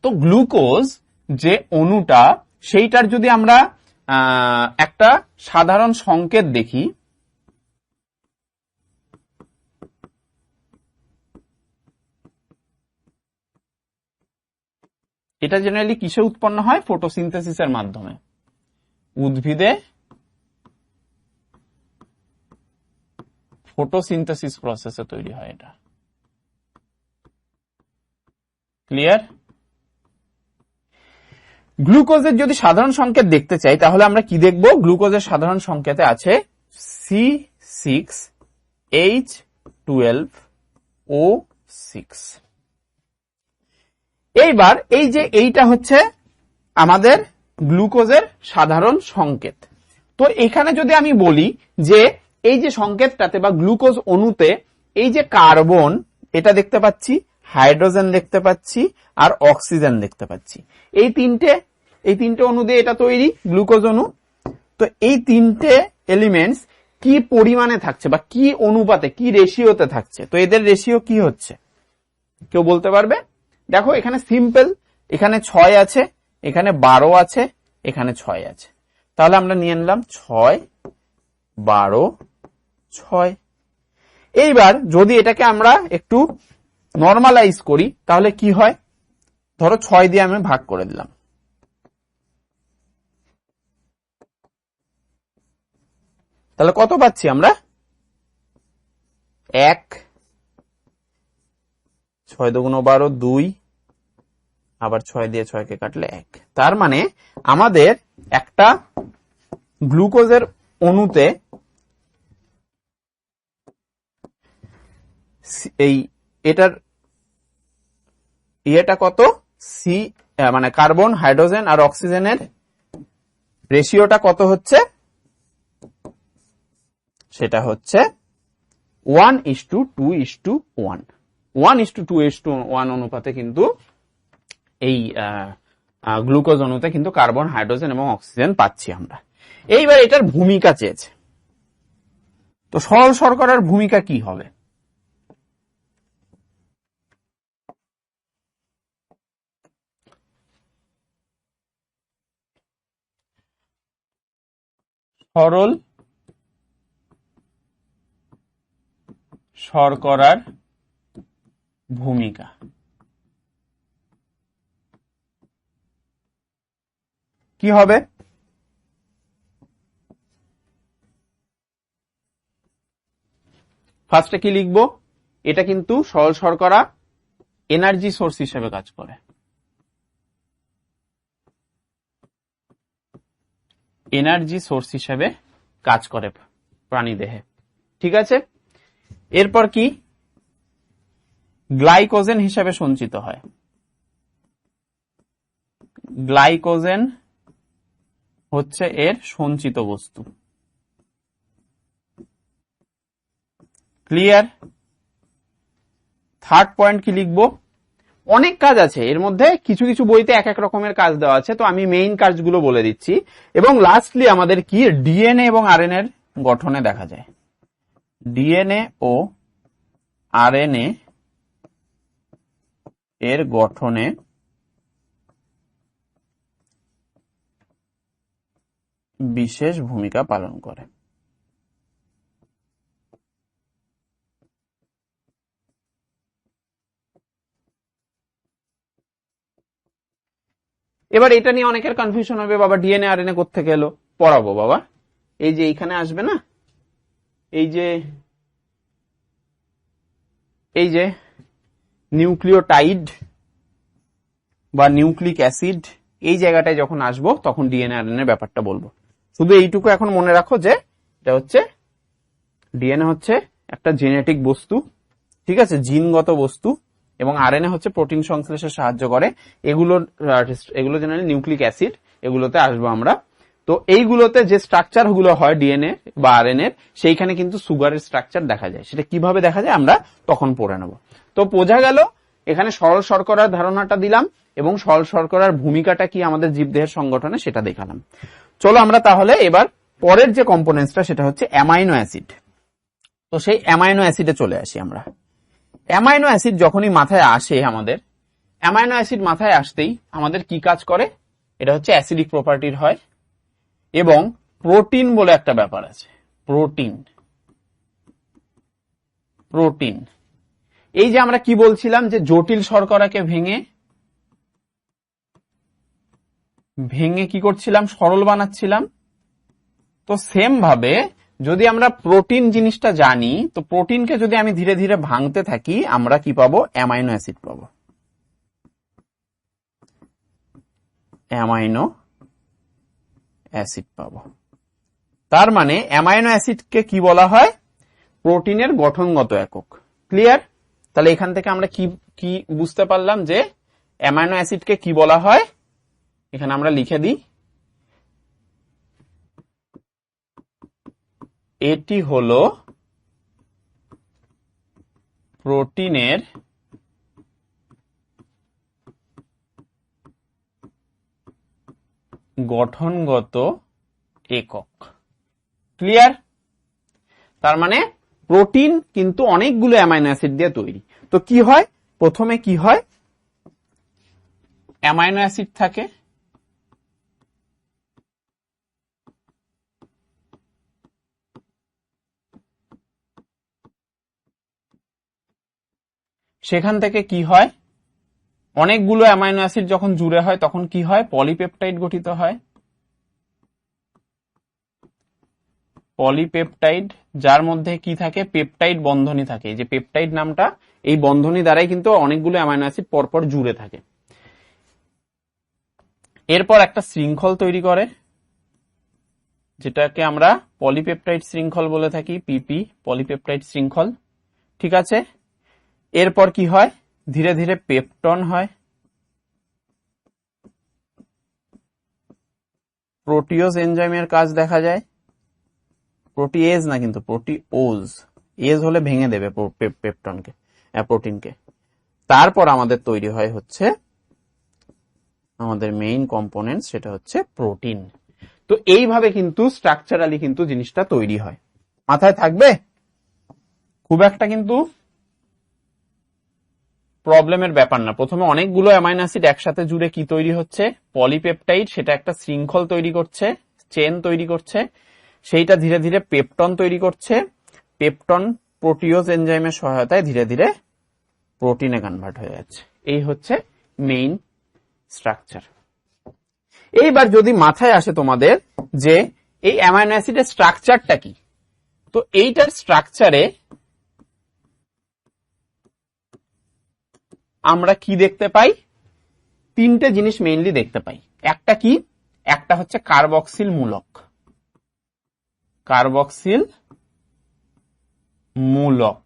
তো গ্লুকোজ যে অণুটা, সেইটার যদি আমরা একটা সাধারণ সংকেত দেখি, এটা জেনারেলি কিসে উৎপন্ন হয়? ফটোসিনথেসিসের মাধ্যমে। উদ্ভিদে ফটোসিনথেসিস প্রসেসে তৈরি হয় এটা। ক্লিয়ার? গ্লুকোজের যদি সাধারণ সংকেত দেখতে চাই তাহলে আমরা কি দেখব? গ্লুকোজের সাধারণ সংকেতে আছে C6H12O6। এইবার এই যে এইটা হচ্ছে আমাদের গ্লুকোজের সাধারণ সংকেত। তো এখানে যদি আমি বলি যে এই যে সংকেতটাতে বা গ্লুকোজ অণুতে এই যে কার্বন, এটা দেখতে পাচ্ছি, হাইড্রোজেন দেখতে পাচ্ছি, আর অক্সিজেন দেখতে পাচ্ছি। এই তিনটে অণু দিয়ে এটা তৈরি, গ্লুকোজ অণু। তো এই তিনটে এলিমেন্টস কি পরিমাণে থাকছে বা কি অনুপাতে, কি রেশিওতে থাকছে? তো এদের রেশিও কি হচ্ছে কেউ বলতে পারবে? দেখো এখানে সিম্পল, এখানে 6 আছে, এখানে 12 আছে, এখানে 6 আছে, তাহলে আমরা নিয়ে নিলাম 6 12 6। এইবার যদি এটাকে আমরা একটু নরমালাইজ করি তাহলে কি হয়, ধরো 6 দিয়ে আমি ভাগ করে দিলাম, তাহলে কত পাচ্ছি আমরা 1, 6 দুগুণ 12 2, আবার 6 দিয়ে 6 কে কাটলে 1। তার মানে আমাদের একটা গ্লুকোজের অণুতে এই এটার ইয়েটা কত, সি মানে কার্বন, হাইড্রোজেন আর অক্সিজেনের রেশিওটা কত হচ্ছে, সেটা হচ্ছে 1:2:1, 1:2:1 অনুপাতে কিন্তু এই গ্লুকোজ অণুতে কিন্তু কার্বন, হাইড্রোজেন এবং অক্সিজেন পাচ্ছি আমরা। এইবার এটার ভূমিকা চেয়েছে, তো সরল শর্করার ভূমিকা কি হবে? সরল শর্করার ভূমিকা কি হবে? ফার্স্টে কি লিখবো, এটা কিন্তু সরল শর্করা এনার্জি সোর্স হিসেবে কাজ করে, এনার্জি সোর্স হিসেবে কাজ করে প্রাণীদেহে, ঠিক আছে। এরপর কি, গ্লাইকোজেন হিসেবে সঞ্চিত হয়, গ্লাইকোজেন হচ্ছে এর সঞ্চিত বস্তু, ক্লিয়ার। থার্ড পয়েন্ট কি লিখবো, অনেক কাজ আছে এর মধ্যে, কিছু কিছু বইতে এক এক রকমের কাজ দেওয়া আছে, তো আমি মেইন কাজগুলো বলে দিচ্ছি। এবং লাস্টলি আমাদের কি, ডিএনএ এবং আরএনএ এর গঠনে দেখা যায়, ডিএনএ ও আরএনএ এর গঠনে বিশেষ ভূমিকা পালন করে। এবার এটা নিয়ে অনেকের কনফিউশন হবে, বাবা ডিএনএ আরএনএ কোত্থেকে এলো, পড়াবো বাবা। এই যে এইখানে আসবে না, এই যে নিউক্লিওটাইড বা নিউক্লিক অ্যাসিড, এই জায়গাটায় যখন আসবো তখন ডিএনএ আরএনএ এর ব্যাপারটা বলবো। শুধু এইটুকু এখন মনে রাখো যে এটা হচ্ছে ডিএনএ হচ্ছে একটা জেনেটিক বস্তু, ঠিক আছে, জিনগত বস্তু, এবং আরএনএ হচ্ছে প্রোটিন সংশ্লেষে সাহায্য করে। এগুলো জেনারেলি নিউক্লিক অ্যাসিড, এগুলোতে আসবো আমরা। তো এইগুলোতে যে স্ট্রাকচার গুলো হয় ডিএনএ বা আরএনএ, সেইখানে কিন্তু সুগারের স্ট্রাকচার দেখা যায়। সেটা কিভাবে দেখা যায় আমরা তখন পড়ে নেব। তো বোঝা গেল, এখানে সরল শর্করার ধারণাটা দিলাম এবং সরল শর্করার ভূমিকাটা কি আমাদের জীবদেহের সংগঠনে সেটা দেখালাম। চলো আমরা তাহলে এবার পরের যে কম্পোনেন্টসটা, সেটা হচ্ছে অ্যামাইনো অ্যাসিড। তো সেই অ্যামাইনো অ্যাসিডে চলে আসি আমরা। অ্যামাইনো অ্যাসিড যখনই মাথায় আসে, আমাদের অ্যামাইনো অ্যাসিড মাথায় আসতেই আমাদের কি কাজ করে, এটা হচ্ছে অ্যাসিডিক প্রপার্টির হয়। এবং প্রোটিন বলে একটা ব্যাপার আছে, প্রোটিন। এই যে আমরা কি বলছিলাম যে জটিল শর্করাকে ভেঙে কি করছিলাম, সরল বানাচ্ছিলাম। তো সেম ভাবে যদি আমরা প্রোটিন জিনিসটা জানি, তো প্রোটিনকে যদি আমি ধীরে ধীরে ভাঙতে থাকি, আমরা কি পাবো, অ্যামাইনো অ্যাসিড পাবো, অ্যামাইনো অ্যাসিড পাবো। তার মানে অ্যামাইনো অ্যাসিডকে কি বলা হয়, প্রোটিনের গঠনগত একক। ক্লিয়ার? তাহলে এখান থেকে আমরা কি বুঝতে পারলাম যে অ্যামাইনো অ্যাসিডকে কি বলা হয়, এখানে আমরা লিখে দিই, এটি হলো প্রোটিনের গঠনগত একক। ক্লিয়ার? তার মানে প্রোটিন কিন্তু অনেকগুলো অ্যামাইনো অ্যাসিড দিয়ে তৈরি। তো কি হয়, প্রথমে কি হয়, অ্যামাইনো অ্যাসিড থাকে, সেখান থেকে কি হয়, অনেকগুলো অ্যামাইনো অ্যাসিড যখন জুড়ে হয় তখন কি হয়, পলিপেপটাইড গঠিত হয়। পলিপেপটাইড, যার মধ্যে কি থাকে, পেপটাইড বন্ধনী থাকে। যে পেপটাইড নামটা, এই বন্ধনী দ্বারাই কিন্তু অনেকগুলো অ্যামাইনো অ্যাসিড পরপর জুড়ে থাকে। এরপর একটা শৃঙ্খল তৈরি করে, যেটাকে আমরা পলিপেপটাইড শৃঙ্খল বলে থাকি, পিপি, পলিপেপটাইড শৃঙ্খল। ঠিক আছে, এরপর কি হয়, ধীরে ধীরে পেপটন হয়, প্রোটিওজ এনজাইমের কাজ দেখা যায়, প্রোটিএজ না কিন্তু প্রোটিওজ, এজ হলে ভেঙে দেবে পেপটনকে, প্রোটিনকে। তারপর আমাদের তৈরি হয় হচ্ছে আমাদের মেইন কম্পোনেন্ট, সেটা হচ্ছে প্রোটিন। তো এইভাবে কিন্তু স্ট্রাকচারালি কিন্তু জিনিসটা তৈরি হয়। মাথায় থাকবে, খুব একটা কিন্তু প্রবলেমের ব্যাপার না। প্রথমে অনেকগুলো অ্যামাইনো অ্যাসিড একসাথে জুড়ে কি তৈরি হচ্ছে, পলিপেপটাইড, সেটা একটা শৃঙ্খল তৈরি করছে, চেন তৈরি করছে, সেইটা ধীরে ধীরে পেপটন তৈরি করছে, পেপটন প্রোটিওজ এনজাইমের সহায়তায় ধীরে ধীরে প্রোটিনে কনভার্ট হয়ে যাচ্ছে। এই হচ্ছে মেইন স্ট্রাকচার। এইবার যদি মাথায় আসে তোমাদের যে এই অ্যামাইনো অ্যাসিডের স্ট্রাকচারটা কি, তো এইটার স্ট্রাকচারে আমরা কি দেখতে পাই, তিনটে জিনিস মেইনলি দেখতে পাই। একটা কি, একটা হচ্ছে কার্বক্সিল মূলক, কার্বক্সিল মূলক।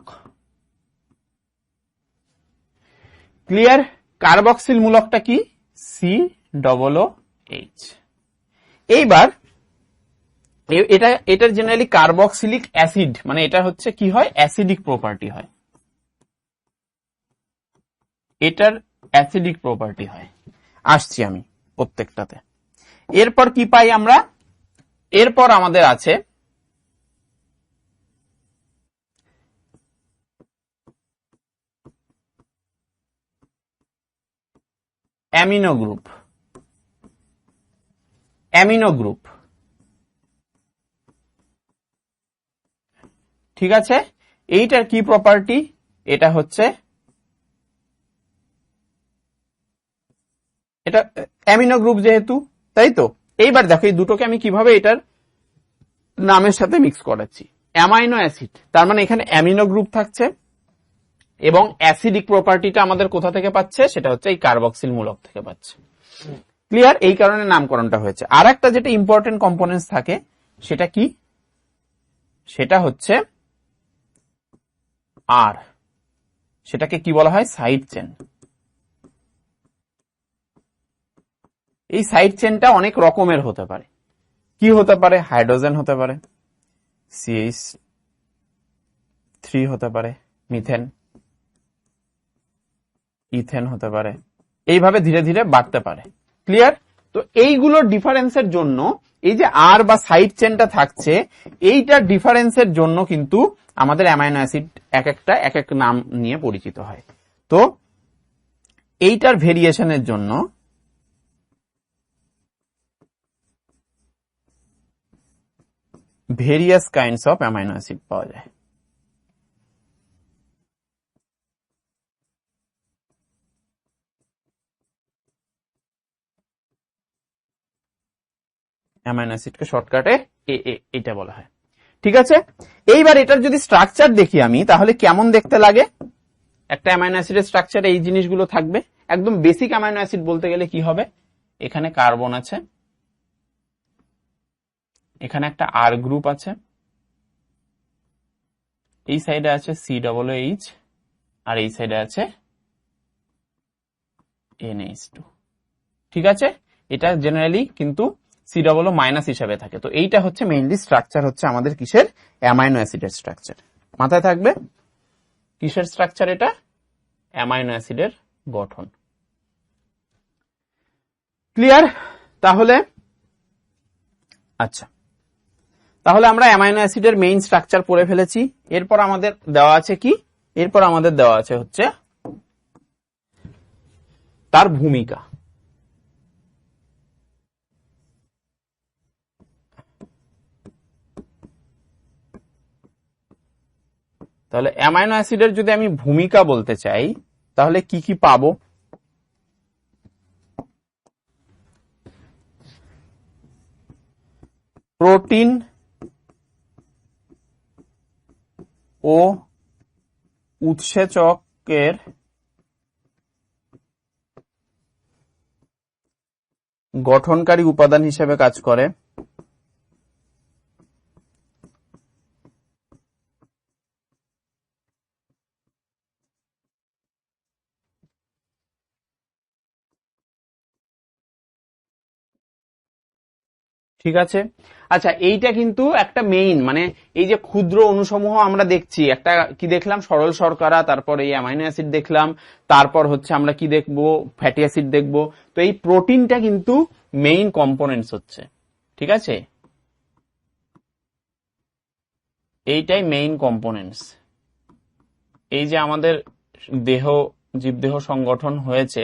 ক্লিয়ার? কার্বক্সিল মূলকটা কি, COOH। এইবার এটার জেনারেলি কার্বক্সিলিক অ্যাসিড, মানে এটা হচ্ছে কি হয়, অ্যাসিডিক প্রপার্টি হয়, এটার অ্যাসিডিক প্রপার্টি হয়। আসছি আমি প্রত্যেকটাতে। এরপর কি পাই আমরা, এরপর আমাদের আছে অ্যামিনো গ্রুপ। অ্যামিনো গ্রুপ, ঠিক আছে, এইটার কি প্রপার্টি, এটা হচ্ছে, এটা অ্যামিনো গ্রুপ যেহেতু, তাই তো। এইবার দেখো এই দুটোকে আমি কিভাবে এটার নামের সাথে মিক্স করাচ্ছি। অ্যামাইনো অ্যাসিড, তার মানে এখানে অ্যামিনো গ্রুপ থাকছে, এবং অ্যাসিডিক প্রপার্টিটা আমাদের কোথা থেকে পাচ্ছে, সেটা হচ্ছে এই কার্বক্সিল মূলক থেকে পাচ্ছে। ক্লিয়ার? এই কারণে নামকরণটা হয়েছে। আর একটা যেটা ইম্পর্টেন্ট কম্পোনেন্টস থাকে, সেটা কি, সেটা হচ্ছে আর, সেটাকে কি বলা হয়, সাইড চেন। এই সাইড চেনটা অনেক রকমের হতে পারে। কি হতে পারে, হাইড্রোজেন হতে পারে, CH3 হতে পারে, মিথেন, ইথেন হতে পারে, এইভাবে ধীরে ধীরে বাড়তে পারে। ক্লিয়ার? তো এইগুলোর ডিফারেন্সের জন্য, এই যে আর বা সাইড চেনটা থাকছে, এইটার ডিফারেন্সের জন্য কিন্তু আমাদের অ্যামাইনো অ্যাসিড এক একটা এক এক নাম নিয়ে পরিচিত হয়। তো এইটার ভেরিয়েশনের জন্য various kinds of amino acid পাওয়া যায়। অ্যামাইনো অ্যাসিডকে শর্টকাটে এটা বলা হয়। ঠিক আছে, এইবার এটার যদি স্ট্রাকচার দেখি আমি, তাহলে কেমন দেখতে লাগে। একটা অ্যামাইনো অ্যাসিডের স্ট্রাকচারে এই জিনিসগুলো থাকবে। একদম বেসিক অ্যামাইনো অ্যাসিড বলতে গেলে কি হবে, এখানে কার্বন আছে, এখানে একটা আর গ্রুপ আছে, এই সাইডে আছে COOH, আর এই সাইডে আছে NH2। ঠিক আছে, এটা জেনারেলি কিন্তু COO মাইনাস হিসাবে থাকে। তো এইটা হচ্ছে মেইনলি স্ট্রাকচার, হচ্ছে আমাদের কিসের, অ্যামাইনো অ্যাসিডের স্ট্রাকচার। মাথায় থাকবে, কিসের স্ট্রাকচার এটা, অ্যামাইনো অ্যাসিডের গঠন। ক্লিয়ার? তাহলে আচ্ছা, তাহলে আমরা অ্যামাইনো অ্যাসিডের মেইন স্ট্রাকচার পড়ে ফেলেছি। এরপর আমাদের দেওয়া আছে কি, এরপর আমাদের দেওয়া আছে হচ্ছে তার ভূমিকা। তাহলে অ্যামাইনো অ্যাসিডের যদি আমি ভূমিকা বলতে চাই তাহলে কি কি পাবো? প্রোটিন ও উৎসেচকের গঠনকারী উপাদান হিসেবে কাজ করে। ঠিক আছে। আচ্ছা, এইটা কিন্তু একটা মেইন, মানে এই যে ক্ষুদ্র অণুসমূহ আমরা দেখছি, একটা কি দেখলাম, সরল শর্করা, তারপর এই অ্যামাইনো অ্যাসিড দেখলাম, তারপর হচ্ছে আমরা কি দেখবো, ফ্যাটি অ্যাসিড দেখবো। তো এই প্রোটিনটা কিন্তু মেইন কম্পোনেন্টস হচ্ছে, ঠিক আছে, এইটাই মেইন কম্পোনেন্টস। এই যে আমাদের দেহ, জীবদেহ সংগঠন হয়েছে,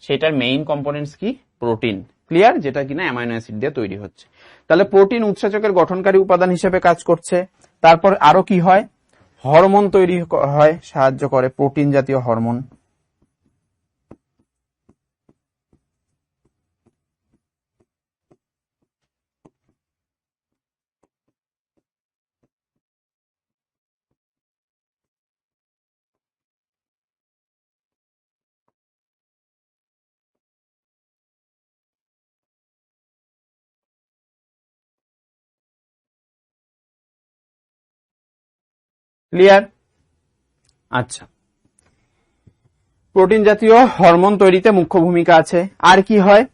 সেটার মেইন কম্পোনেন্টস কি? প্রোটিন। ক্লিয়ার? যেটা কিনা অ্যামাইনো অ্যাসিড দিয়ে তৈরি হচ্ছে। তাহলে প্রোটিন উৎসেচকের গঠনকারী উপাদান হিসেবে কাজ করছে। তারপর আরো কি হয়? হরমোন তৈরি হয়, সাহায্য করে, প্রোটিন জাতীয় হরমোন। ক্লিয়ার? আচ্ছা, প্রোটিন জাতীয় হরমোন তৈরিতে মুখ্য ভূমিকা আছে। আর কি হয়?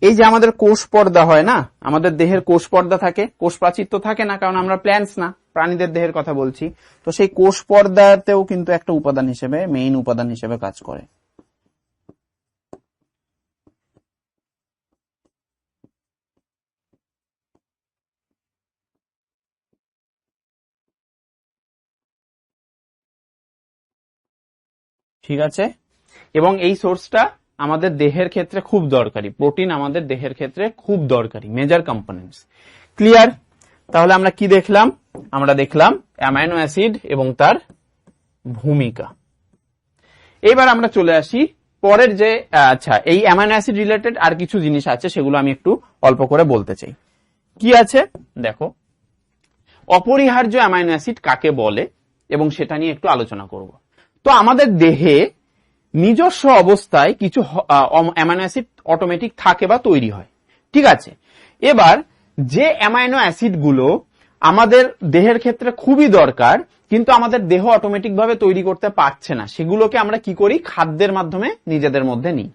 এই যে আমাদের কোষ পর্দা হয় না, আমাদের দেহের কোষ পর্দা থাকে, কোষ প্রাচীর তো থাকে না, কারণ আমরা প্ল্যান্টস না, প্রাণীদের দেহের কথা বলছি। তো সেই কোষ পর্দাতেও কিন্তু একটা উপাদান হিসেবে, মেইন উপাদান হিসেবে কাজ করে। ঠিক আছে, এবং এই সোর্সটা আমাদের দেহের ক্ষেত্রে খুব দরকারি। প্রোটিন আমাদের দেহের ক্ষেত্রে খুব দরকারি, মেজর কম্পোনেন্টস। ক্লিয়ার? তাহলে আমরা কি দেখলাম? আমরা দেখলাম অ্যামাইনো অ্যাসিড এবং তার ভূমিকা। এবার আমরা চলে আসি পরের যে, আচ্ছা, এই অ্যামাইনো অ্যাসিড রিলেটেড আর কিছু জিনিস আছে, সেগুলো আমি একটু অল্প করে বলতে চাই। কি আছে দেখো, অপরিহার্য অ্যামাইনো অ্যাসিড কাকে বলে এবং সেটা নিয়ে একটু আলোচনা করব। তো আমাদের দেহে নিজস্ব অবস্থায় কিছু অ্যামাইনো অ্যাসিড অটোমেটিক থাকে বা তৈরি হয়, ঠিক আছে। এবার যে অ্যামাইনো অ্যাসিড গুলো আমাদের দেহের ক্ষেত্রে খুবই দরকার, কিন্তু আমাদের দেহ অটোমেটিক ভাবে তৈরি করতে পারছে না, সেগুলোকে আমরা কি করি? খাদ্যের মাধ্যমে নিজেদের মধ্যে নিই।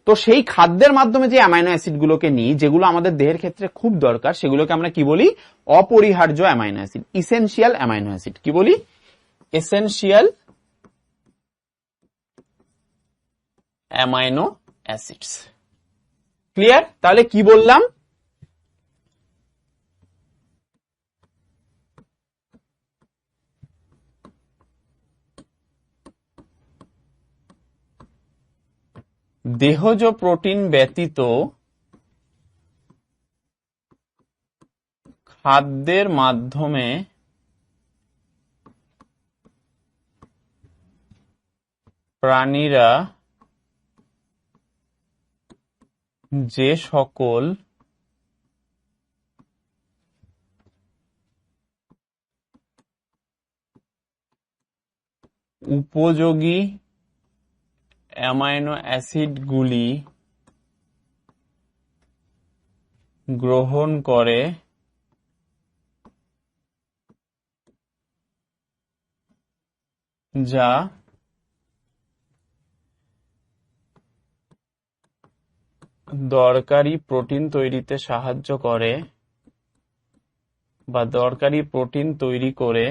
তো সেই খাদ্যের মাধ্যমে যে অ্যামাইনো অ্যাসিড গুলোকে নিই, যেগুলো আমাদের দেহের ক্ষেত্রে খুব দরকার, সেগুলোকে আমরা কি বলি? অপরিহার্য amino acid, essential amino acid. কি বলি? Essential amino acids. ক্লিয়ার? তাহলে কি বললাম? দেহজ প্রোটিন ব্যতীত খাদ্যের মাধ্যমে প্রাণীরা যে সকল উপযোগী অ্যামাইনো অ্যাসিডগুলি গ্রহণ করে যা দরকারি প্রোটিন তৈরিতে সাহায্য করে বা দরকারি প্রোটিন তৈরি করে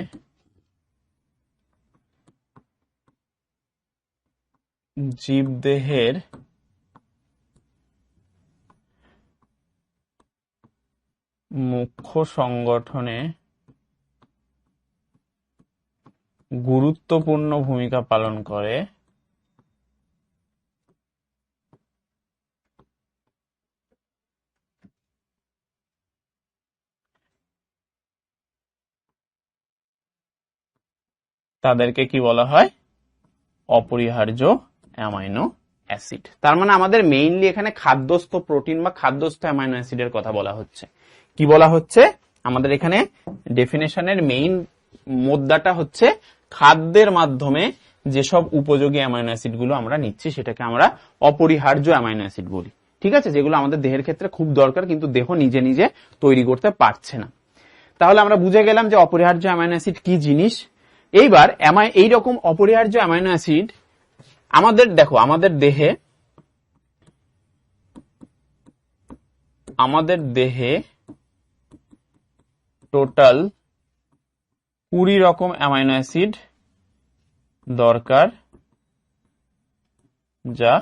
জীবদেহের মুখ্য সংগঠনে গুরুত্বপূর্ণ ভূমিকা পালন করে। তাদেরকে কি বলা হয়? অপরিহার্য অ্যামাইনো অ্যাসিড। তার মানে আমাদের মেইনলি এখানে খাদ্যস্থ প্রোটিন বা খাদ্যস্থ অ্যামাইনো অ্যাসিডের কথা বলা হচ্ছে। কি বলা হচ্ছে? আমাদের এখানে ডেফিনেশনের মেইন মুদ্দাটা হচ্ছে খাদ্যের মাধ্যমে যেসব উপযোগী অ্যামাইনো অ্যাসিড গুলো আমরা নিচ্ছি সেটাকে আমরা অপরিহার্য অ্যামাইনো অ্যাসিড বলি। ঠিক আছে, যেগুলো আমাদের দেহের ক্ষেত্রে খুব দরকার কিন্তু দেহ নিজে নিজে তৈরি করতে পারছে না। তাহলে আমরা বুঝে গেলাম যে অপরিহার্য অ্যামাইনো অ্যাসিড কি জিনিস। এইবার এইরকম অপরিহার্য অ্যামাইনো অ্যাসিড আমাদের দেখো আমাদের দেহে টোটাল 20 রকম অ্যামাইনো অ্যাসিড দরকার যা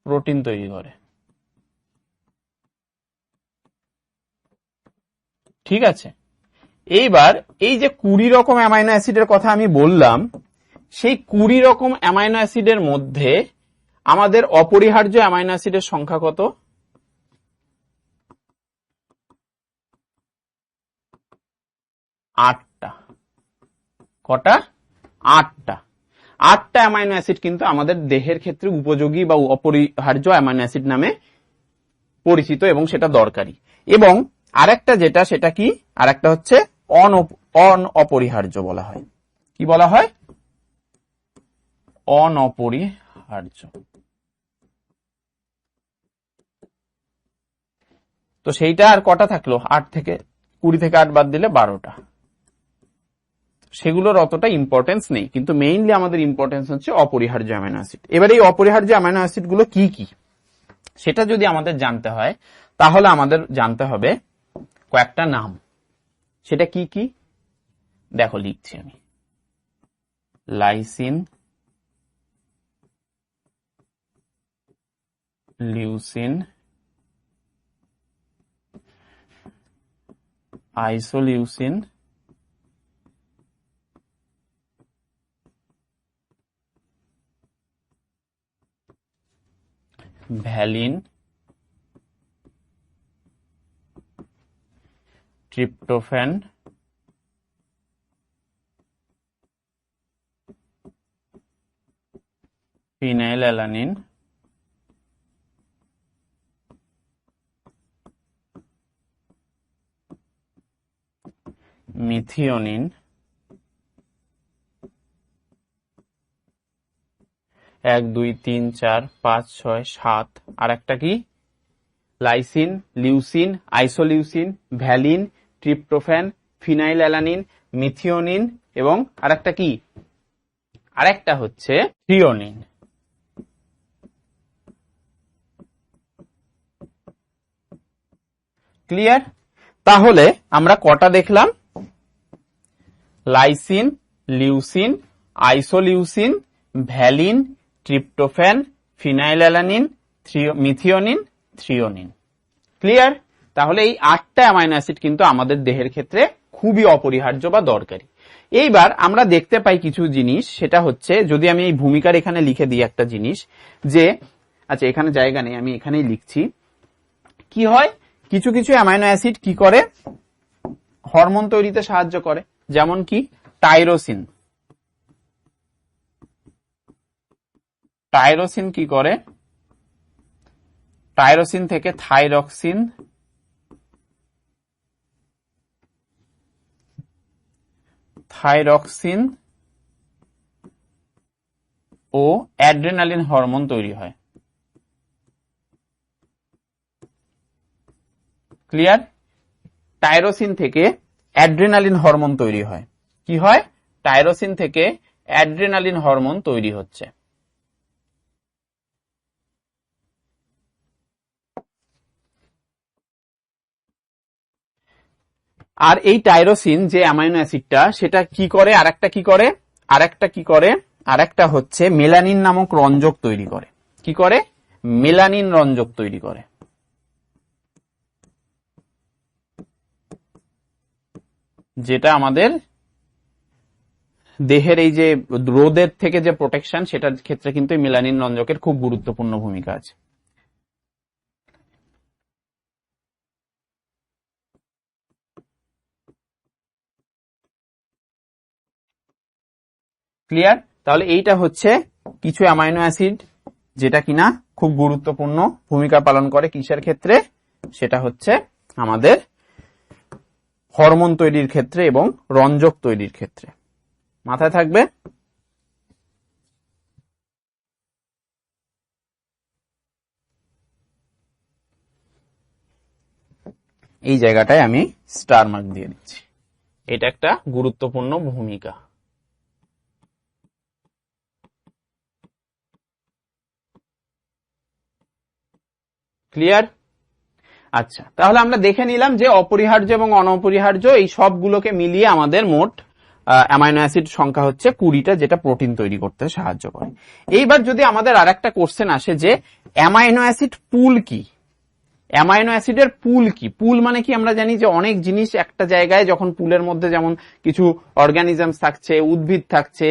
প্রোটিন তৈরি করে। ঠিক আছে, এইবার এই যে 20 রকম অ্যামাইনো অ্যাসিডের কথা আমি বললাম, সেই 20 রকম অ্যামাইনো অ্যাসিডের মধ্যে আমাদের অপরিহার্য অ্যামাইনো অ্যাসিডের সংখ্যা কত? 8টা। কটা? 8টা। 8টা অ্যামাইনো অ্যাসিড কিন্তু আমাদের দেহের ক্ষেত্রে উপযোগী বা অপরিহার্য অ্যামাইনো অ্যাসিড নামে পরিচিত এবং সেটা দরকারি। এবং আরেকটা যেটা, সেটা কি? আরেকটা হচ্ছে অনঅপরিহার্য বলা হয়। কি বলা হয়? অনঅপরিহার্য। তো সেইটা আর কটা থাকলো? 20 থেকে 8 বাদ দিলে 12টা। সেগুলোর অতটা ইম্পর্টেন্স নেই, কিন্তু মেইনলি আমাদের ইম্পর্টেন্স হচ্ছে অপরিহার্য অ্যামাইনো অ্যাসিড। এবার এই অপরিহার্য অ্যামাইনো অ্যাসিড গুলো কি কি সেটা যদি আমাদের জানতে হয়, তাহলে আমাদের জানতে হবে কয়েকটা নাম। সেটা কি কি? দেখো লিখছি আমি। Lysine, leucine, isoleucine, valine, tryptophan, phenylalanine, methionine, 1 2 3 4 5 6 7, আর একটা কি? Lysine, leucine, isoleucine, valine, tryptophan, phenylalanine, methionine এবং আরেকটা কি? আরেকটা হচ্ছে থ্রিওনিন। ক্লিয়ার? তাহলে আমরা কটা দেখলাম? Lysine, leucine, isoleucine, valine, tryptophan, phenylalanine, methionine, threonine. Clear? তাহলে এই 8টা অ্যামাইনো অ্যাসিড কিন্তু আমাদের দেহের ক্ষেত্রে খুবই অপরিহার্য বা দরকারি। এইবার আমরা দেখতে পাই কিছু জিনিস, সেটা হচ্ছে, যদি আমি এই ভূমিকার এখানে লিখে দিই একটা জিনিস, যে আচ্ছা এখানে জায়গা নেই, আমি এখানেই লিখছি। কি হয়? কিছু কিছু অ্যামাইনো অ্যাসিড কি করে? হরমোন তৈরিতে সাহায্য করে। যেমন কি? টাইরোসিন। টাইরোসিন কি করে? টাইরোসিন থেকে থাইরক্সিন, থাইরক্সিন ও অ্যাড্রেনালিন হরমোন তৈরি হয়। ক্লিয়ার? টাইরোসিন থেকে অ্যাড্রেনালিন হরমোন তৈরি হয়। কি হয়? টাইরোসিন থেকে অ্যাড্রেনালিন হরমোন তৈরি হচ্ছে। আর এই টাইরোসিন যে অ্যামাইনো অ্যাসিডটা, সেটা কি করে? আরেকটা হচ্ছে মেলানিন নামক রঞ্জক তৈরি করে। কি করে? মেলানিন রঞ্জক তৈরি করে। যেটা আমাদের দেহের এই যে রোদের থেকে যে প্রোটেকশন, সেটার ক্ষেত্রে কিন্তু মেলানিন রঞ্জকের খুব গুরুত্বপূর্ণ ভূমিকা আছে। ক্লিয়ার? তাহলে এইটা হচ্ছে কিছু অ্যামাইনো অ্যাসিড যেটা কিনা খুব গুরুত্বপূর্ণ ভূমিকা পালন করে কিসের ক্ষেত্রে, সেটা হচ্ছে আমাদের হরমোন তৈরির ক্ষেত্রে এবং রঞ্জক তৈরির ক্ষেত্রে। মাথায় থাকবে। এই জায়গাটায় আমি স্টার মার্ক দিয়ে দিচ্ছি, এটা একটা গুরুত্বপূর্ণ ভূমিকা। ক্লিয়ার? আচ্ছা, তাহলে আমরা দেখে নিলাম যে অপরিহার্য এবং অনপরিহার্য এই সবগুলোকে মিলিয়ে আমাদের মোট অ্যামাইনো অ্যাসিড সংখ্যা হচ্ছে 20টা, যেটা প্রোটিন তৈরি করতে সাহায্য করে। এইবার যদি আমাদের আরেকটা কোশ্চেন আসে যে অ্যামাইনো অ্যাসিড পুল কি, অ্যামাইনো অ্যাসিডের পুল কি? পুল মানে কি? আমরা জানি যে অনেক জিনিস একটা জায়গায় যখন পুলের মধ্যে, যেমন কিছু অর্গানিজমস থাকছে, উদ্ভিদ থাকছে,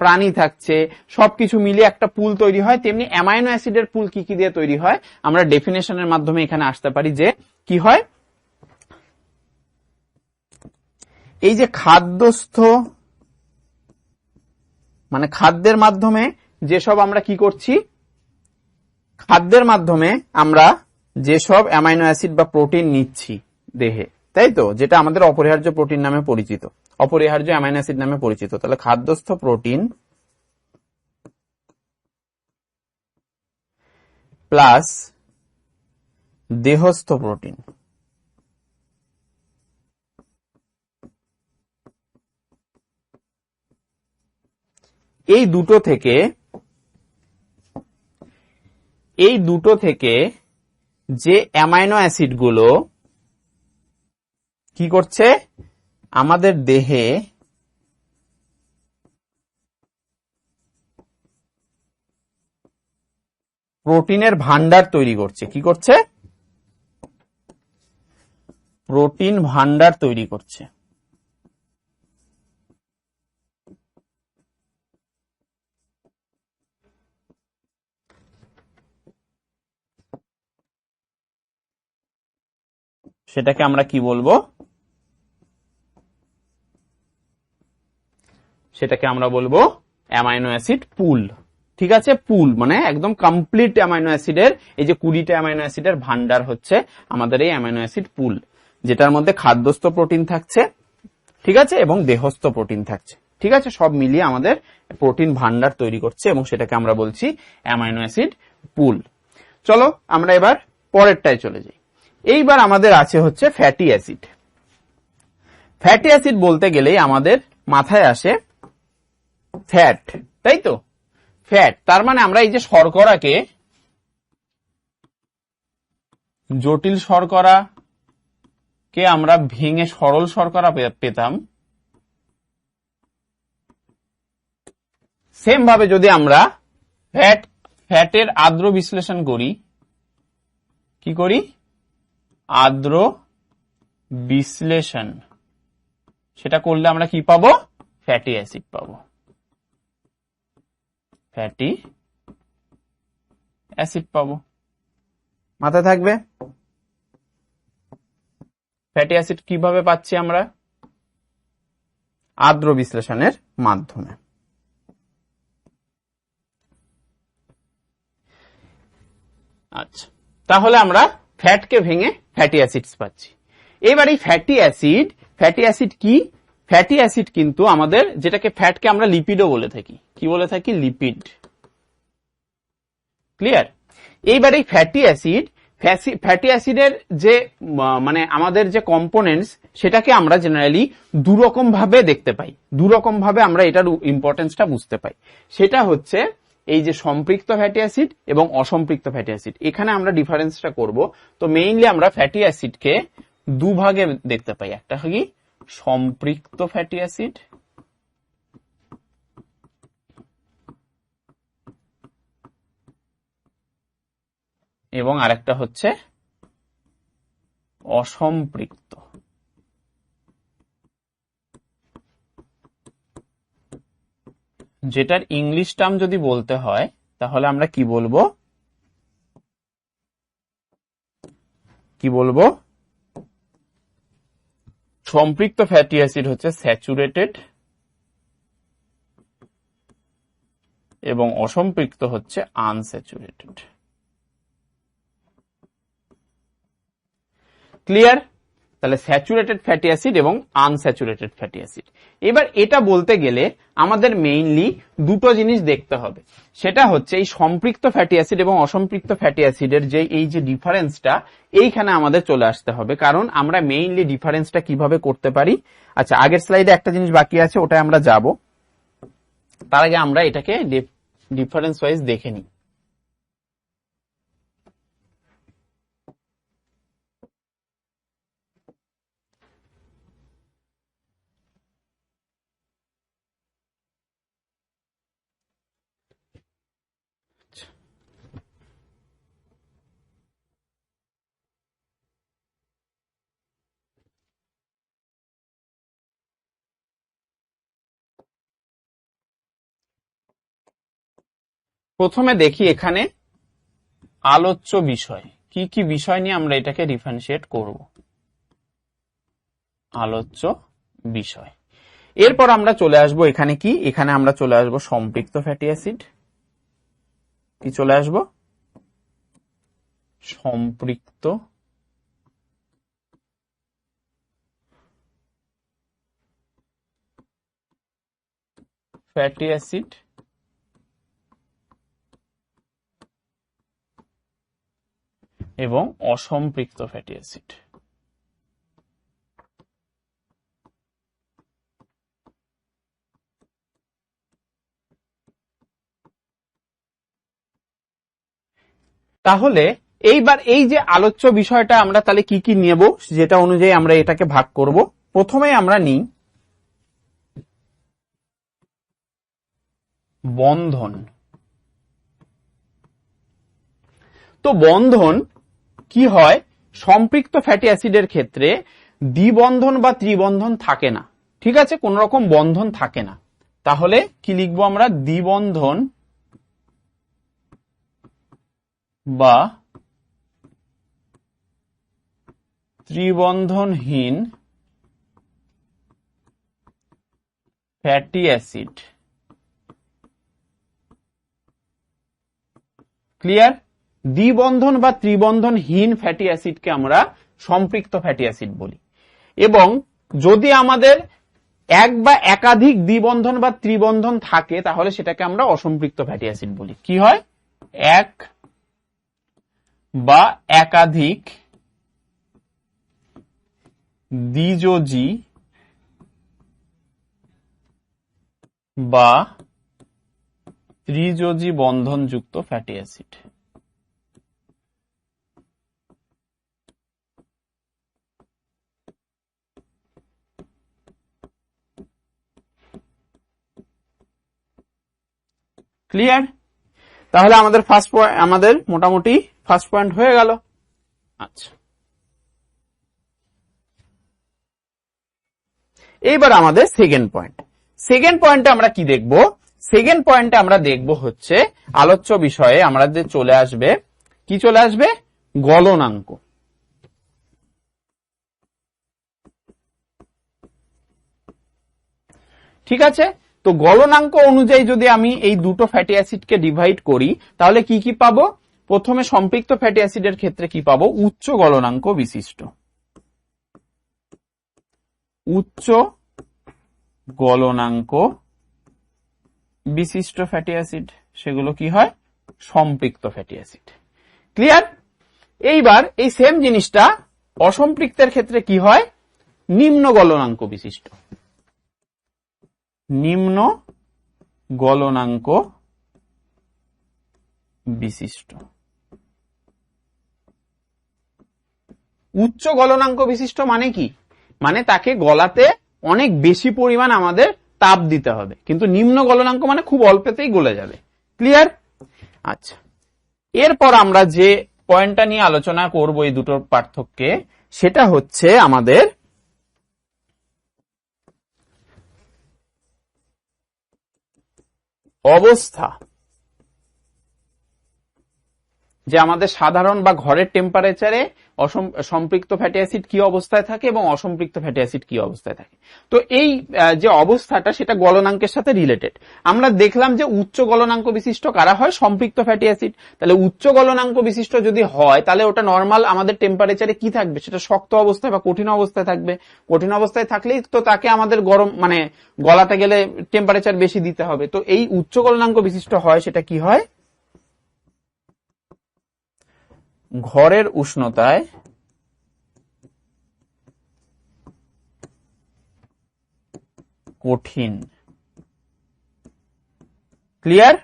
প্রাণী থাকছে, সবকিছু মিলিয়ে একটা পুল তৈরি হয়, তেমনি অ্যামাইনো অ্যাসিডের পুল কি কি দিয়ে তৈরি হয় আমরা ডেফিনেশনের মাধ্যমে এখানে আসতে পারি। যে কি হয়, এই যে খাদ্যস্থ মানে খাদ্যের মাধ্যমে যেসব আমরা কি করছি, খাদ্যের মাধ্যমে আমরা যেসব অ্যামাইনো অ্যাসিড বা প্রোটিন নিচ্ছি দেহে, তাই তো, যেটা আমাদের অপরিহার্য প্রোটিন নামে পরিচিত, অপরিহার্য অ্যামাইনো অ্যাসিড নামে পরিচিত। তাহলে খাদ্যস্থ প্রোটিন প্লাস দেহস্থ প্রোটিন, এই দুটো থেকে যে অ্যামাইনো অ্যাসিড গুলো কি করছে আমাদের দেহে প্রোটিনের ভান্ডার তৈরি করছে, কি করছে, প্রোটিন ভান্ডার তৈরি করছে। সেটাকে আমরা কি বলবো, সেটাকে আমরা বলবো অ্যামাইনো অ্যাসিড পুল। ঠিক আছে, পুল মানে একদম কমপ্লিট অ্যামাইনো অ্যাসিডের, এই যে 20টা অ্যামাইনো অ্যাসিডের ভান্ডার হচ্ছে আমাদের এই অ্যামাইনো অ্যাসিড পুল, যেটার মধ্যে খাদ্যস্থ প্রোটিন থাকছে, ঠিক আছে, এবং দেহস্থ প্রোটিন থাকছে। ঠিক আছে, সব মিলিয়ে আমাদের প্রোটিন ভান্ডার তৈরি করছে এবং সেটাকে আমরা বলছি অ্যামাইনো অ্যাসিড পুল। চলো আমরা এবার পরেরটায় চলে যাই। এইবার আমাদের আছে হচ্ছে ফ্যাটি অ্যাসিড। ফ্যাটি অ্যাসিড বলতে গেলেই আমাদের মাথায় আসে ফ্যাট, তাই তো, ফ্যাট। তার মানে আমরা এই যে শর্করাকে, জটিল শর্করা কে আমরা ভেঙে সরল শর্করা পেতাম, সেম ভাবে যদি আমরা ফ্যাটের আর্দ্র বিশ্লেষণ করি, কি করি, আর্দ্র বিশ্লেষণ, সেটা করলে আমরা কি পাবো, ফ্যাটি অ্যাসিড পাবো, ফ্যাটি অ্যাসিড পাবো। মাথায় থাকবে। ফ্যাটি অ্যাসিড কিভাবে পাচ্ছি আমরা, আর্দ্র বিশ্লেষণের মাধ্যমে। আচ্ছা, তাহলে আমরা ফ্যাটকে ভেঙে ফ্যাটি অ্যাসিডস পাচ্ছি। এবার এই ফ্যাটি অ্যাসিড কি, ফ্যাটি অ্যাসিড কিন্তু আমাদের, যেটাকে ফ্যাটকে আমরা লিপিডও বলে থাকি, কি বলে থাকি, লিপিড। ক্লিয়ার? এইবার এই ফ্যাটি অ্যাসিডের যে মানে আমাদের যে কম্পোনেন্টস, সেটাকে আমরা জেনারেলি দুরকম ভাবে দেখতে পাই, দুরকম ভাবে আমরা এটার ইম্পর্টেন্সটা বুঝতে পাই। সেটা হচ্ছে এই যে সম্পৃক্ত ফ্যাটি অ্যাসিড এবং অসম্পৃক্ত ফ্যাটি অ্যাসিড। এখানে আমরা ডিফারেন্সটা করব। তো মেইনলি আমরা ফ্যাটি অ্যাসিডকে দুভাগে দেখতে পাই, একটা কি সম্পৃক্ত ফ্যাটি অ্যাসিড এবং আরেকটা হচ্ছে অসম্পৃক্ত। যেটার ইংলিশ টার্ম যদি বলতে হয় তাহলে আমরা কি বলবো, সম্পৃক্ত ফ্যাটি অ্যাসিড হচ্ছে স্যাচুরেটেড এবং অসম্পৃক্ত হচ্ছে আনস্যাচুরেটেড। ক্লিয়ার? তাহলে স্যাচুরেটেড ফ্যাটি অ্যাসিড এবং আনস্যাচুরেটেড ফ্যাটি অ্যাসিড। এবার এটা বলতে গেলে আমাদের মেইনলি দুটো জিনিস দেখতে হবে, সেটা হচ্ছে এই সম্পৃক্ত ফ্যাটি অ্যাসিড এবং অসম্পৃক্ত ফ্যাটি অ্যাসিডের যে এই যে ডিফারেন্সটা, এইখানে আমাদের চলে আসতে হবে, কারণ আমরা মেইনলি ডিফারেন্সটা কিভাবে করতে পারি। আচ্ছা, আগের স্লাইডে একটা জিনিস বাকি আছে, ওটা আমরা যাব, তার আগে আমরা এটাকে ডিফারেন্স ওয়াইজ দেখে নিই। প্রথমে দেখি এখানে আলোচ্য বিষয় কি কি বিষয় নিয়ে আমরা এটাকে ডিফারেন্সিয়েট করব। আলোচ্য বিষয়, এরপর আমরা চলে আসব এখানে কি, এখানে আমরা চলে আসব সম্পৃক্ত ফ্যাটি অ্যাসিড। কি চলে আসব? সম্পৃক্ত ফ্যাটি অ্যাসিড এবং অসম্পৃক্ত ফ্যাটি অ্যাসিড। তাহলে এইবার এই যে আলোচ্য বিষয়টা আমরা তাহলে কি কি নেব, যেটা অনুযায়ী আমরা এটাকে ভাগ করব। প্রথমে আমরা নিই বন্ধন। তো বন্ধন কি হয়, সম্পৃক্ত ফ্যাটি অ্যাসিডের ক্ষেত্রে দ্বিবন্ধন বা ত্রিবন্ধন থাকে না, ঠিক আছে, কোন রকম বন্ধন থাকে না। তাহলে কি লিখবো আমরা? দ্বিবন্ধন বা ত্রিবন্ধনহীন ফ্যাটি অ্যাসিড। ক্লিয়ার? দ্বিবন্ধন বা ত্রিবন্ধনহীন ফ্যাটি অ্যাসিডকে আমরা সম্পৃক্ত ফ্যাটি অ্যাসিড বলি। এবং যদি আমাদের এক বা একাধিক দ্বিবন্ধন বা ত্রিবন্ধন থাকে তাহলে সেটাকে আমরা অসম্পৃক্ত ফ্যাটি অ্যাসিড বলি। কি হয়? এক বা একাধিক দ্বিযোজী বা ত্রিযোজী বন্ধনযুক্ত ফ্যাটি অ্যাসিড। ক্লিয়ার? তাহলে আমাদের মোটামুটি ফার্স্ট পয়েন্ট হয়ে গেল। আচ্ছা, এইবার আমাদের সেকেন্ড পয়েন্ট। সেকেন্ড পয়েন্টে আমরা কি দেখব? সেকেন্ড পয়েন্টে আমরা দেখব হচ্ছে আলোচ্য বিষয়ে আমাদের চলে আসবে, কি চলে আসবে? গলনাঙ্ক। ঠিক আছে, তো গলনাঙ্ক অনুযায়ী যদি আমি এই দুটো ফ্যাটি অ্যাসিডকে ডিভাইড করি তাহলে কি কি পাবো? প্রথমে সম্পৃক্ত ফ্যাটি অ্যাসিডের ক্ষেত্রে কি পাবো? উচ্চ গলনাঙ্ক বিশিষ্ট। উচ্চ গলনাঙ্ক বিশিষ্ট ফ্যাটি অ্যাসিড, সেগুলো কি হয়? সম্পৃক্ত ফ্যাটি অ্যাসিড। ক্লিয়ার? এইবার এই সেম জিনিসটা অসম্পৃক্তের ক্ষেত্রে কি হয়? নিম্ন গলনাঙ্ক বিশিষ্ট। নিম্ন গলনাঙ্ক বিশিষ্ট। উচ্চ গলনাঙ্ক বিশিষ্ট মানে কি? মানে তাকে গলাতে অনেক বেশি পরিমাণ আমাদের তাপ দিতে হবে, কিন্তু নিম্ন গলনাঙ্ক মানে খুব অল্পতেই গলে যাবে। ক্লিয়ার? আচ্ছা, এরপর আমরা যে পয়েন্টটা নিয়ে আলোচনা করব এই দুটোর পার্থক্যে, সেটা হচ্ছে আমাদের অবস্থা। যে আমাদের সাধারণ বা ঘরের টেম্পারেচারে সম্পৃক্ত ফ্যাটি অ্যাসিড কি অবস্থায় থাকে এবং অসম্পৃক্ত ফ্যাটি অ্যাসিড কি অবস্থায় থাকে। তো এই যে অবস্থাটা সেটা গলনাঙ্কের সাথে রিলেটেড। আমরা দেখলাম যে উচ্চ গলনাঙ্ক বিশিষ্ট কারা হয়, সম্পৃক্ত ফ্যাটি অ্যাসিড। তাহলে উচ্চ গলনাঙ্ক বিশিষ্ট যদি হয় তাহলে ওটা নর্মাল আমাদের টেম্পারেচারে কি থাকবে, সেটা শক্ত অবস্থায় বা কঠিন অবস্থায় থাকবে। কঠিন অবস্থায় থাকলেই তো তাকে আমাদের গরম মানে গলাতে গেলে টেম্পারেচার বেশি দিতে হবে। তো এই উচ্চ গলনাঙ্ক বিশিষ্ট হয় সেটা কি হয়, ঘরের উষ্ণতায় কঠিন। ক্লিয়ার?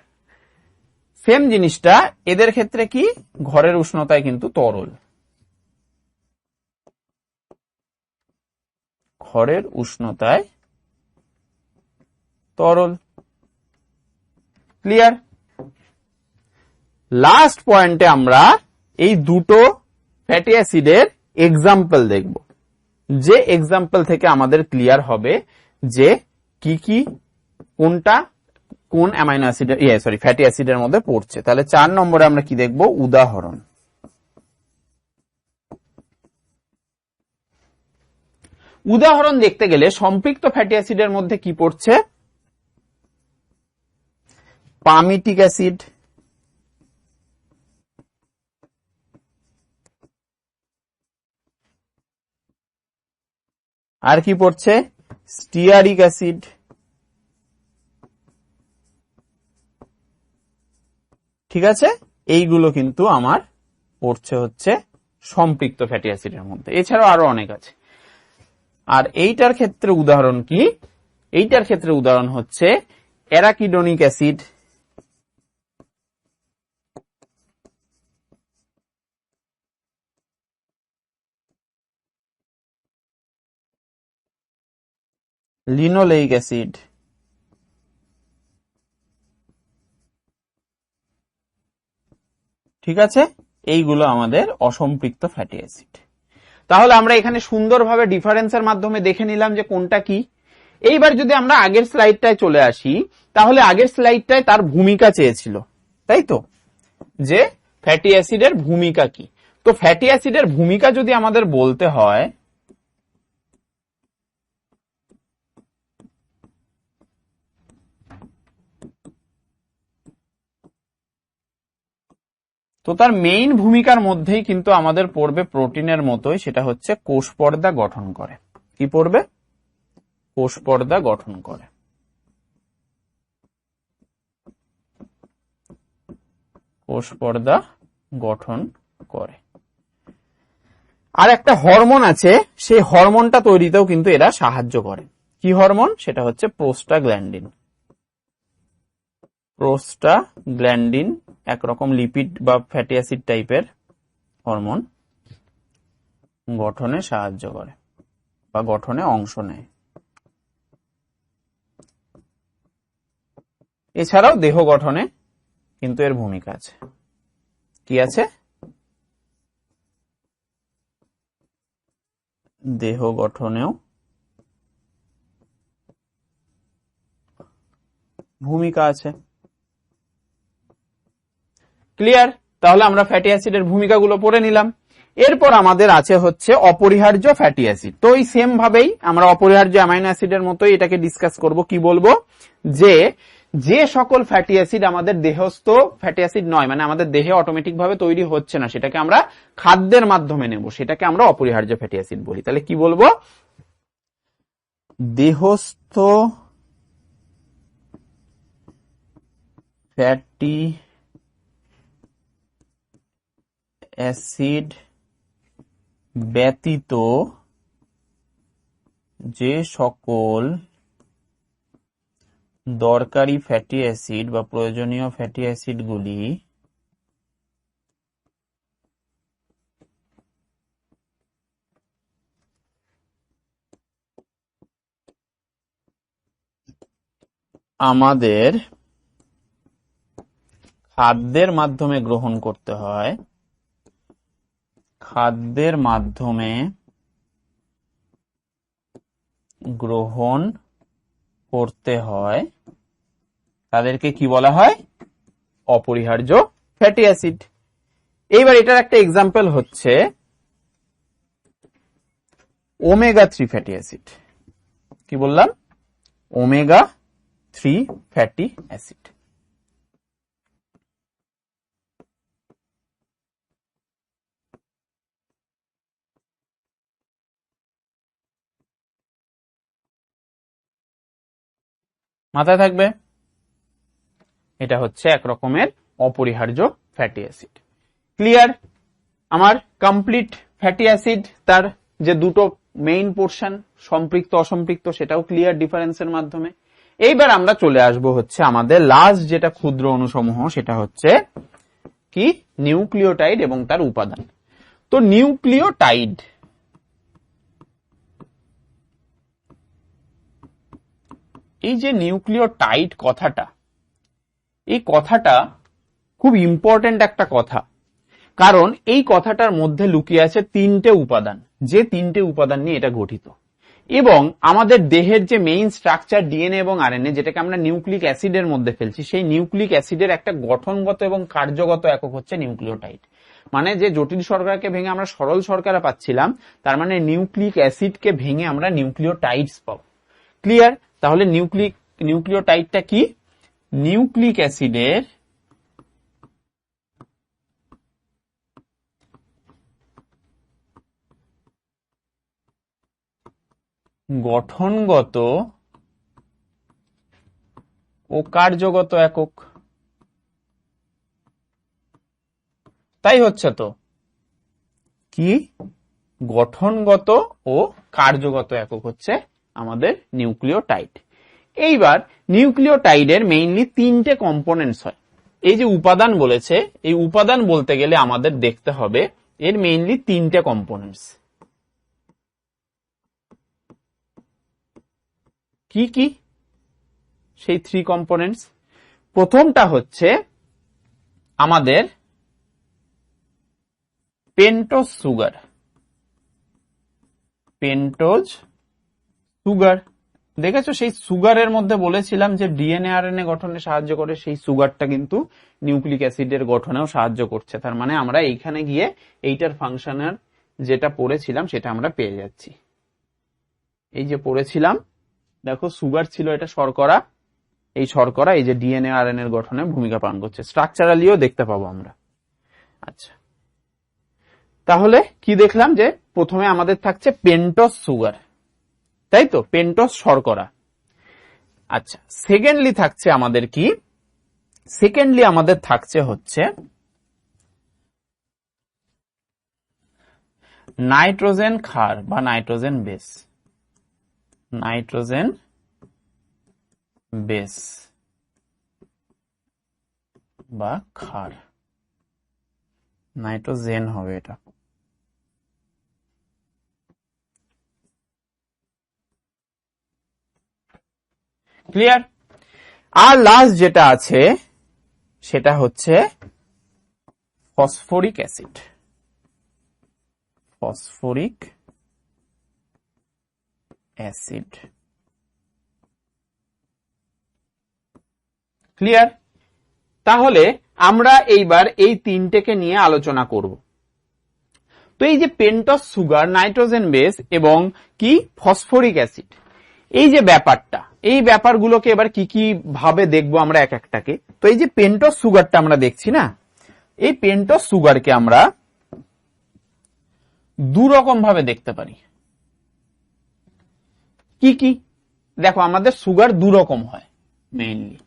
সেম জিনিসটা এদের ক্ষেত্রে কি, ঘরের উষ্ণতায় কিন্তু তরল। ঘরের উষ্ণতায় তরল। ক্লিয়ার? লাস্ট পয়েন্টে আমরা এই দুটো ফ্যাটি অ্যাসিডের এক্সাম্পল দেখব, যে এক্সাম্পল থেকে আমাদের ক্লিয়ার হবে যে কি কি কোনটা কোন অ্যামাইনো অ্যাসিডের ফ্যাটি অ্যাসিডের মধ্যে পড়ছে। তাহলে 4 নম্বরে আমরা কি দেখব, উদাহরণ। উদাহরণ দেখতে গেলে সম্পৃক্ত ফ্যাটি অ্যাসিডের মধ্যে কি পড়ছে, পামিটিক অ্যাসিড, আর কি পড়ছে, স্টিয়ারিক অ্যাসিড, ঠিক আছে। এইগুলো কিন্তু আমার পড়ছে হচ্ছে সম্পৃক্ত ফ্যাটি অ্যাসিডের মধ্যে। এছাড়াও আরো অনেক আছে। আর এইটার ক্ষেত্রে উদাহরণ কি, এইটার ক্ষেত্রে উদাহরণ হচ্ছে অ্যারাকিডোনিক অ্যাসিড, লিনোলেইক অ্যাসিড, ঠিক আছে। এইগুলো আমাদের অসম্পৃক্ত ফ্যাটি অ্যাসিড। তাহলে আমরা এখানে সুন্দরভাবে ডিফারেন্সের মাধ্যমে দেখে নিলাম যে কোনটা কি। এইবার যদি আমরা আগের স্লাইডটায় চলে আসি, তাহলে আগের স্লাইডটায় তার ভূমিকা চেয়েছিল, তাই তো, যে ফ্যাটি অ্যাসিডের ভূমিকা কি। তো ফ্যাটি অ্যাসিডের ভূমিকা যদি আমাদের বলতে হয়, তো তার মেইন ভূমিকার মধ্যেই কিন্তু আমাদের পড়বে প্রোটিনের মতোই, সেটা হচ্ছে কোষ পর্দা গঠন করে। কি পড়বে, কোষ পর্দা গঠন করে। কোষ পর্দা গঠন করে। আর একটা হরমোন আছে, সেই হরমোনটা তৈরিতেও কিন্তু এরা সাহায্য করে। কি হরমোন, সেটা হচ্ছে প্রোস্টাগ্ল্যান্ডিন। প্রোস্টাগ্ল্যান্ডিন একরকম লিপিড বা ফ্যাটি অ্যাসিড টাইপের হরমোন, গঠনে সাহায্য করে বা গঠনে অংশ নেয়। এছাড়াও দেহ গঠনে কিন্তু এর ভূমিকা আছে। কি আছে, দেহ গঠনেও ভূমিকা আছে। ক্লিয়ার? তাহলে আমরা ফ্যাটি অ্যাসিডের ভূমিকাগুলো পড়ে নিলাম। এরপর আমাদের আছে হচ্ছে অপরিহার্য ফ্যাটি অ্যাসিড। তো এই সেম ভাবেই আমরা অপরিহার্য অ্যামাইনো অ্যাসিডের মতোই এটাকে ডিসকাস করব। কি বলবো, যে সকল ফ্যাটি অ্যাসিড আমাদের দেহস্থ ফ্যাটি অ্যাসিড নয়, মানে আমাদের দেহে অটোমেটিক ভাবে তৈরি হচ্ছে না, সেটাকে আমরা খাদ্যের মাধ্যমে নেব, সেটাকে আমরা অপরিহার্য ফ্যাটি অ্যাসিড বলি। তাহলে কি বলবো, দেহস্থ ফ্যাটি অ্যাসিড ব্যতীত যে সকল দরকারি ফ্যাটি অ্যাসিড বা প্রয়োজনীয় ফ্যাটি অ্যাসিডগুলি আমাদের খাদ্যের মাধ্যমে গ্রহণ করতে হয়, খাদ্যের মাধ্যমে গ্রহণ করতে হয়, তাদেরকে কি বলা হয়, অপরিহার্য ফ্যাটি অ্যাসিড। এইবার এটার একটা এক্সাম্পল হচ্ছে ওমেগা 3 ফ্যাটি অ্যাসিড। কি বললাম? Omega 3 fatty acid. মাথায় থাকবে, এটা হচ্ছে এক রকমের অপরিহার্য ফ্যাটি অ্যাসিড। ক্লিয়ার? আমার কমপ্লিট ফ্যাটি অ্যাসিড তার যে দুটো মেইন পোর্শন, সম্পৃক্ত অসম্পৃক্ত, সেটাও ক্লিয়ার ডিফারেন্সের মাধ্যমে। এইবার আমরা চলে আসব হচ্ছে আমাদের লাস্ট যেটা ক্ষুদ্র অণুসমূহ, সেটা হচ্ছে কি? নিউক্লিওটাইড এবং তার উপাদান। তো নিউক্লিওটাইড, এই যে নিউক্লিওটাইড কথাটা, এই কথাটা খুব ইম্পর্টেন্ট একটা কথা, কারণ এই কথাটার মধ্যে লুকিয়ে আছে তিনটে উপাদান, যে তিনটে উপাদান নিয়ে এটা গঠিত। এবং আমাদের দেহের যে মেইন স্ট্রাকচার ডিএনএ এবং আরএনএ, যেটাকে আমরা নিউক্লিক অ্যাসিডের মধ্যে ফেলছি, সেই নিউক্লিক অ্যাসিডের একটা গঠনগত এবং কার্যগত একক হচ্ছে নিউক্লিওটাইড। মানে যে জটিল শর্করাকে ভেঙে আমরা সরল শর্করা পাচ্ছিলাম, তার মানে নিউক্লিক অ্যাসিডকে ভেঙে আমরা নিউক্লিওটাইডস পাবো। ক্লিয়ার? তাহলে নিউক্লিওটাইডটা কি? নিউক্লিক অ্যাসিডের গঠনগত ও কার্যগত একক। তাই হচ্ছে তো, কি? গঠনগত ও কার্যগত একক হচ্ছে আমাদের নিউক্লিওটাইড। এইবার নিউক্লিওটাইডের মেইনলি তিনটে কম্পোনেন্টস হয়। এই যে উপাদান বলেছে, এই উপাদান বলতে গেলে আমাদের দেখতে হবে এর মেইনলি তিনটে কম্পোনেন্টস। কি কি সেই থ্রি কম্পোনেন্টস? প্রথমটা হচ্ছে আমাদের পেন্টোজ সুগার। পেন্টোজ সুগার দেখেছো? সেই সুগারের মধ্যে বলেছিলাম যে ডিএনএ আরএনএ গঠনে সাহায্য করে, সেই সুগারটা কিন্তু নিউক্লিক অ্যাসিডের গঠনেও সাহায্য করছে। তার মানে আমরা এইখানে গিয়ে এইটার ফাংশনের যেটা পড়েছিলাম সেটা আমরা পেয়ে যাচ্ছি। এই যে পড়েছিলাম, দেখো সুগার ছিল এটা শর্করা, এই শর্করা এই যে ডিএনএ আরএনএ এর গঠনে ভূমিকা পালন করছে, স্ট্রাকচারালিও দেখতে পাবো আমরা। আচ্ছা, তাহলে কি দেখলাম? যে প্রথমে আমাদের থাকছে পেন্টোজ সুগার, তাই তো, পেন্টোজ শর্করা। আচ্ছা, সেকেন্ডলি থাকছে আমাদের কি? সেকেন্ডলি আমাদের থাকছে হচ্ছে নাইট্রোজেন ক্ষার বা নাইট্রোজেন বেস। নাইট্রোজেন বেস বা ক্ষার, নাইট্রোজেন হবে এটা। ক্লিয়ার? আর লাস্ট যেটা আছে সেটা হচ্ছে phosphoric acid. Phosphoric acid. Clear? তাহলে আমরা এইবার এই তিনটেকে নিয়ে আলোচনা করব। তো এই যে পেন্টোজ সুগার, নাইট্রোজেন বেস এবং কি ফসফরিক অ্যাসিড, এই যে ব্যাপারটা, এই ব্যাপারগুলোকে এবার কি কি ভাবে দেখবো আমরা এক একটাকে। তো এই যে পেন্টোজ সুগারটা আমরা দেখছি না, এই পেন্টোজ সুগারকে আমরা দু রকম ভাবে দেখতে পারি। কি কি? দেখো, আমাদের সুগার দু রকম হয় মেইনলি।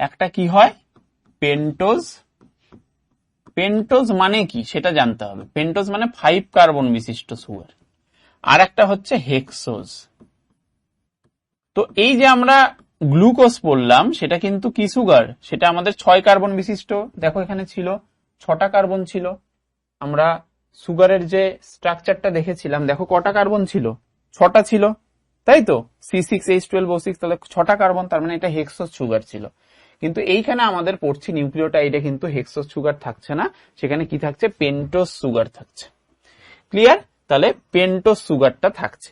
একটা কি হয়? পেন্টোজ। পেন্টোজ মানে কি সেটা জানতে হবে। পেন্টোজ মানে 5 কার্বন বিশিষ্ট সুগার। আর একটা হচ্ছে হেক্সোজ। তো এই যে আমরা গ্লুকোজ পড়লাম, সেটা কিন্তু কি সুগার? সেটা আমাদের 6 কার্বন বিশিষ্ট। দেখো এখানে ছিল 6টা কার্বন ছিল। আমরা সুগারের যে স্ট্রাকচারটা দেখেছিলাম, দেখো কটা কার্বন ছিল? 6টা ছিল, তাই তো, C6H12O6, তাহলে 6টা কার্বন, তার মানে এটা হেক্সোজ সুগার ছিল। কিন্তু এইখানে আমাদের পড়ছি নিউক্লিওটাইডে কিন্তু হেক্সোজ সুগার থাকছে না, সেখানে কি থাকছে? পেন্টোজ সুগার থাকছে। ক্লিয়ার? তাহলে পেন্টোজ সুগারটা থাকছে।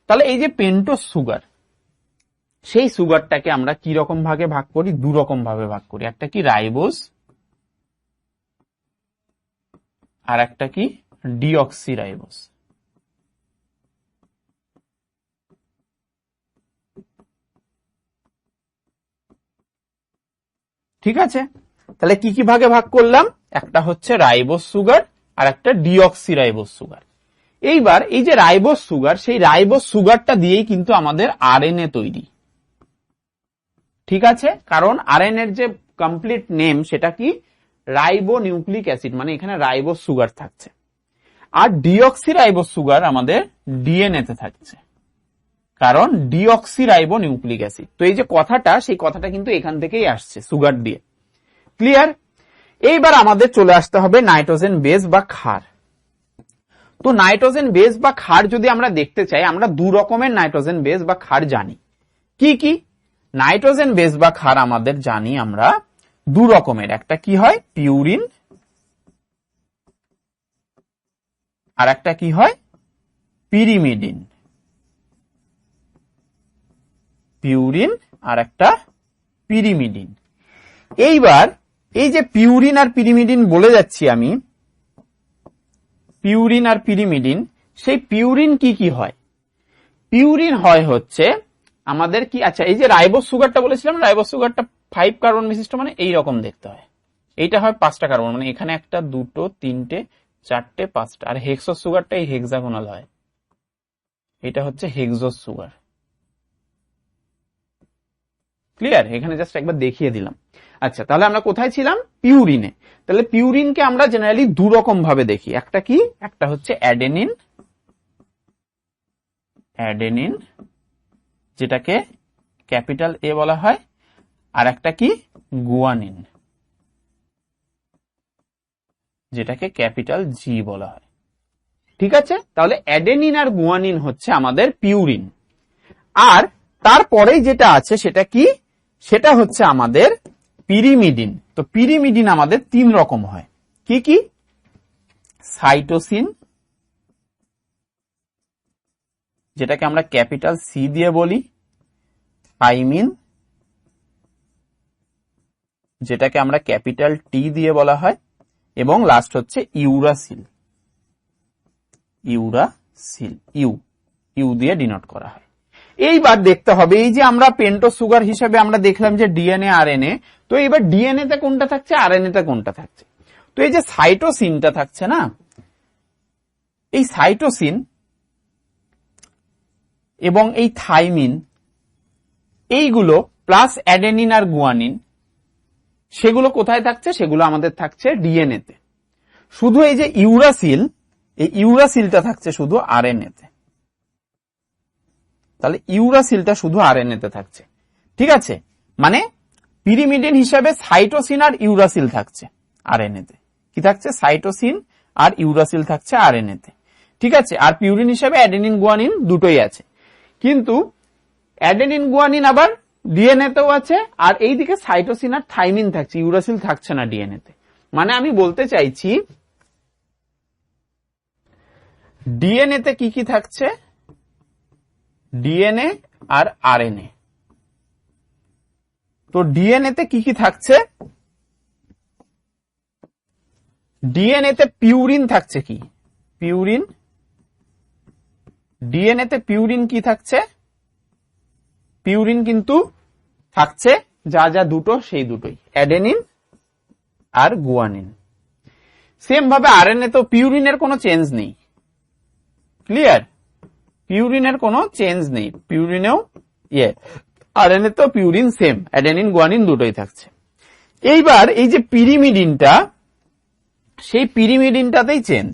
তাহলে এই যে পেন্টোজ সুগার, সেই সুগারটাকে আমরা কি রকম ভাগে ভাগ করি? দু রকম ভাবে ভাগ করি। একটা কি রাইবোজ, আর একটা কি ডিঅক্সিরাইবোজ। ঠিক আছে, তাহলে কি কি ভাগে ভাগ করলাম, একটা হচ্ছে রাইবোজ সুগার আর একটা ডিঅক্সিরাইবোজ সুগার। এইবার এই যে রাইবোজ সুগার, সেই রাইবোজ সুগারটা দিয়েই কিন্তু আমাদের আরএনএ তৈরি। ঠিক আছে, কারণ আরএনএ এর যে কমপ্লিট নেম সেটা কি, রাইবো নিউক্লিক অ্যাসিড, মানে এখানে রাইবোজ সুগার থাকছে। আর ডিঅক্সিরাইবোজ সুগার আমাদের ডিএনএ তে থাকছে, কারণ ডিঅক্সিরাইবো নিউক্লিক অ্যাসিড। তো এই যে কথাটা, সেই কথাটা কিন্তু এখান থেকেই আসছে, সুগার দিয়ে। ক্লিয়ার? এইবার আমাদের চলে আসতে হবে নাইট্রোজেন বেস বা ক্ষার। তো নাইট্রোজেন বেস বা ক্ষার যদি আমরা দেখতে চাই, আমরা দু রকমের নাইট্রোজেন বেস বা ক্ষার জানি। কি কি নাইট্রোজেন বেস বা ক্ষার আমাদের জানি আমরা দু রকমের, একটা কি হয় পিউরিন, আর একটা কি হয় পিরিমিডিন। পিউরিন আর একটা পিরিমিডিন। এইবার এই যে পিউরিন আর পিরিমিডিন বলে যাচ্ছি আমি, পিউরিন আর পিরিমিডিন, সেই পিউরিন কি কি হয়? পিউরিন হয় হচ্ছে আমাদের কি, আচ্ছা এই যে রাইবোজ সুগারটা বলেছিলাম, রাইবোজ সুগারটা 5 কার্বন বিশিষ্ট, মানে এই রকম দেখতে হয়। এইটা হয় 5টা কার্বন, মানে এখানে একটা, দুটো, তিনটে, চারটে, 5টা। আর হেক্সোজ সুগারটা এই হেক্সাগোনাল হয়, এটা হচ্ছে হেক্সোজ সুগার। ক্লিয়ার? এখানে জাস্ট একবার দেখিয়ে দিলাম। আচ্ছা, তাহলে আমরা কোথায় ছিলাম? পিউরিনে। তাহলে পিউরিনকে আমরা জেনারেলি দু রকম ভাবে দেখি, একটা কি, একটা হচ্ছে অ্যাডেনিন, অ্যাডেনিন যেটাকে ক্যাপিটাল এ বলা হয়, আর একটা কি গুয়ানিন, যেটাকে ক্যাপিটাল জি বলা হয়। ঠিক আছে, তাহলে অ্যাডেনিন আর গুয়ানিন হচ্ছে আমাদের পিউরিন। আর তারপরেই যেটা আছে সেটা কি, সেটা হচ্ছে আমাদের পিরিমিডিন। তো পিরিমিডিন আমাদের 3 রকম হয়। কি কি? সাইটোসিন, যেটাকে আমরা ক্যাপিটাল সি দিয়ে বলি, থাইমিন, যেটাকে আমরা ক্যাপিটাল টি দিয়ে বলা হয়, এবং লাস্ট হচ্ছে ইউরাসিল, ইউরাসিল, ইউ দিয়ে ডিনোট করা হয়। এইবার দেখতে হবে, এই যে আমরা পেন্টোজ সুগার হিসেবে আমরা দেখলাম যে ডিএনএ আরএনএ, তো এবার ডিএনএ তে কোনটা থাকছে, আরএনএ তে কোনটা থাকছে? তো এই যে সাইটোসিনটা থাকছে না, এই সাইটোসিন এবং এই থাইমিন, এইগুলো প্লাস অ্যাডেনিন আর গুয়ানিন, সেগুলো কোথায় থাকছে? সেগুলো আমাদের থাকছে ডিএনএ তে। শুধু এই যে ইউরাসিল, এই ইউরাসিলটা থাকছে শুধু আরএনএ তে। তাহলে ইউরাসিলটা শুধু আরএনএ তে থাকছে। ঠিক আছে, মানে পিরিমিডিন হিসাবে সাইটোসিন আর ইউরাসিল থাকছে আরএনএ তে। কি থাকছে? সাইটোসিন আর ইউরাসিল থাকছে আরএনএ তে। ঠিক আছে, আর পিউরিন হিসাবে অ্যাডেনিন গুয়ানিন দুটোই আছে। কিন্তু অ্যাডেনিন গুয়ানিন আবার ডিএনএ তেও আছে, আর এইদিকে সাইটোসিন আর থাইমিন থাকছে, ইউরাসিল থাকছে না ডিএনএ তে। মানে আমি বলতে চাইছি ডিএনএ তে কি কি থাকছে? ডিএনএ আর আরএনএ। তো ডিএনএ তে কি কি থাকছে? ডিএনএ তে পিউরিন থাকছে। কি পিউরিন? ডিএনএ তে পিউরিন কি থাকছে? পিউরিন কিন্তু থাকছে যা যা দুটো, সেই দুটোই, অ্যাডেনিন আর গুয়ানিন। সেম ভাবে আরএনএ তো পিউরিনের কোনো চেঞ্জ নেই। ক্লিয়ার? পিউরিনের কোনো চেঞ্জ নেই, পিউরিনেও আরএনএ তো পিউরিন সেম, অ্যাডেনিন গুয়ানিন দুটোই থাকছে। এইবার এই যে পিরিমিডিনটা, সেই পিরিমিডিনটাতেই চেঞ্জ,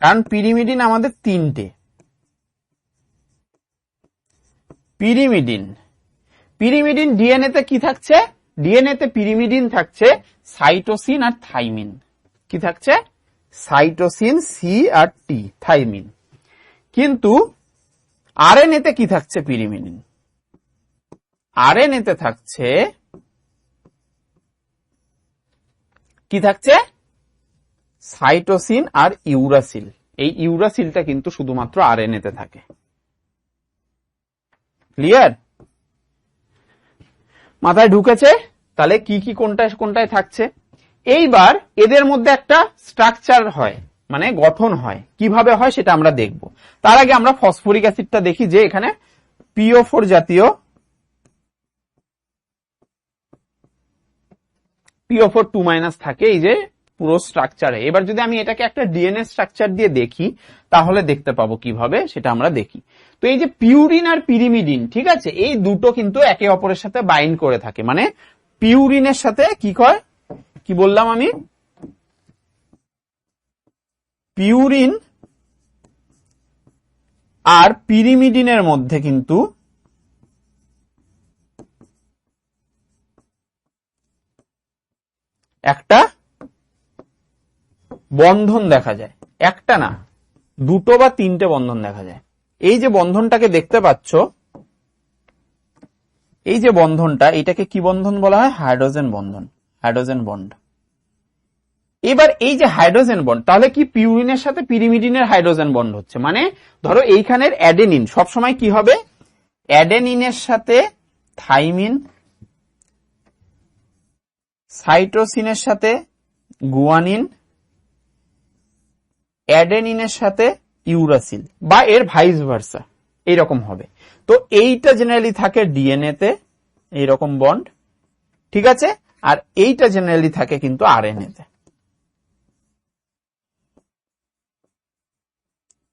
কারণ পিরিমিডিন আমাদের 3টে। পিরিমিডিন ডিএনএ তে কি থাকছে? ডিএনএ তে পিরিমিডিন থাকছে সাইটোসিন আর থাইমিন। কি থাকছে? সাইটোসিন, সি আর টি, থাইমিন। কিন্তু আরএনএ তে কি থাকছে? পিরিমিডিন। আরএনএ তে থাকছে কি থাকছে? সাইটোসিন আর ইউরাসিল। এই ইউরাসিলটা কিন্তু শুধুমাত্র আরএনএ তে থাকে। ক্লিয়ার? মাথায় ঢুকেছে? তাহলে কি কি কোনটায় কোনটায় থাকছে? এইবার এদের মধ্যে একটা স্ট্রাকচার হয়, মানে গঠন হয়, কিভাবে হয় সেটা আমরা দেখব। তার আগে আমরা ফসফরিক অ্যাসিডটা দেখি, যে এখানে PO4 জাতীয় PO4 2- থাকে এই যে পুরো স্ট্রাকচারে। এবার যদি আমি এটাকে একটা ডিএনএ স্ট্রাকচার দিয়ে দেখি তাহলে দেখতে পাবো কিভাবে, সেটা আমরা দেখি। তো এই যে পিউরিন আর পিরিমিডিন, ঠিক আছে, এই দুটো কিন্তু একে অপরের সাথে বাইন্ড করে থাকে, মানে পিউরিনের সাথে কি হয়, কি বললাম আমি, পিউরিন আর পিরিমিডিনের মধ্যে কিন্তু একটা বন্ধন দেখা যায়, একটা না দুটো বা তিনটে বন্ধন দেখা যায়। এই যে বন্ধনটাকে দেখতে পাচ্ছ, এই যে বন্ধনটা, এটাকে কি বন্ধন বলা হয়, হাইড্রোজেন বন্ধন, হাইড্রোজেন বন্ড। এবার এই যে হাইড্রোজেন বন্ড, তাহলে কি পিউরিনের সাথে পিরিমিডিনের হাইড্রোজেন বন্ড হচ্ছে, মানে ধরো এইখানের অ্যাডেনিন সবসময় কি হবে, অ্যাডেনিনের সাথে থাইমিন, সাইটোসিনের সাথে গুয়ানিন, অ্যাডেনিনের সাথে ইউরাসিল, বা এর ভাইস ভার্সা, এইরকম হবে। তো এইটা জেনারেলি থাকে ডিএনএ তে এইরকম বন্ড, ঠিক আছে, আর এইটা জেনারেলি থাকে কিন্তু আরএনএ তে।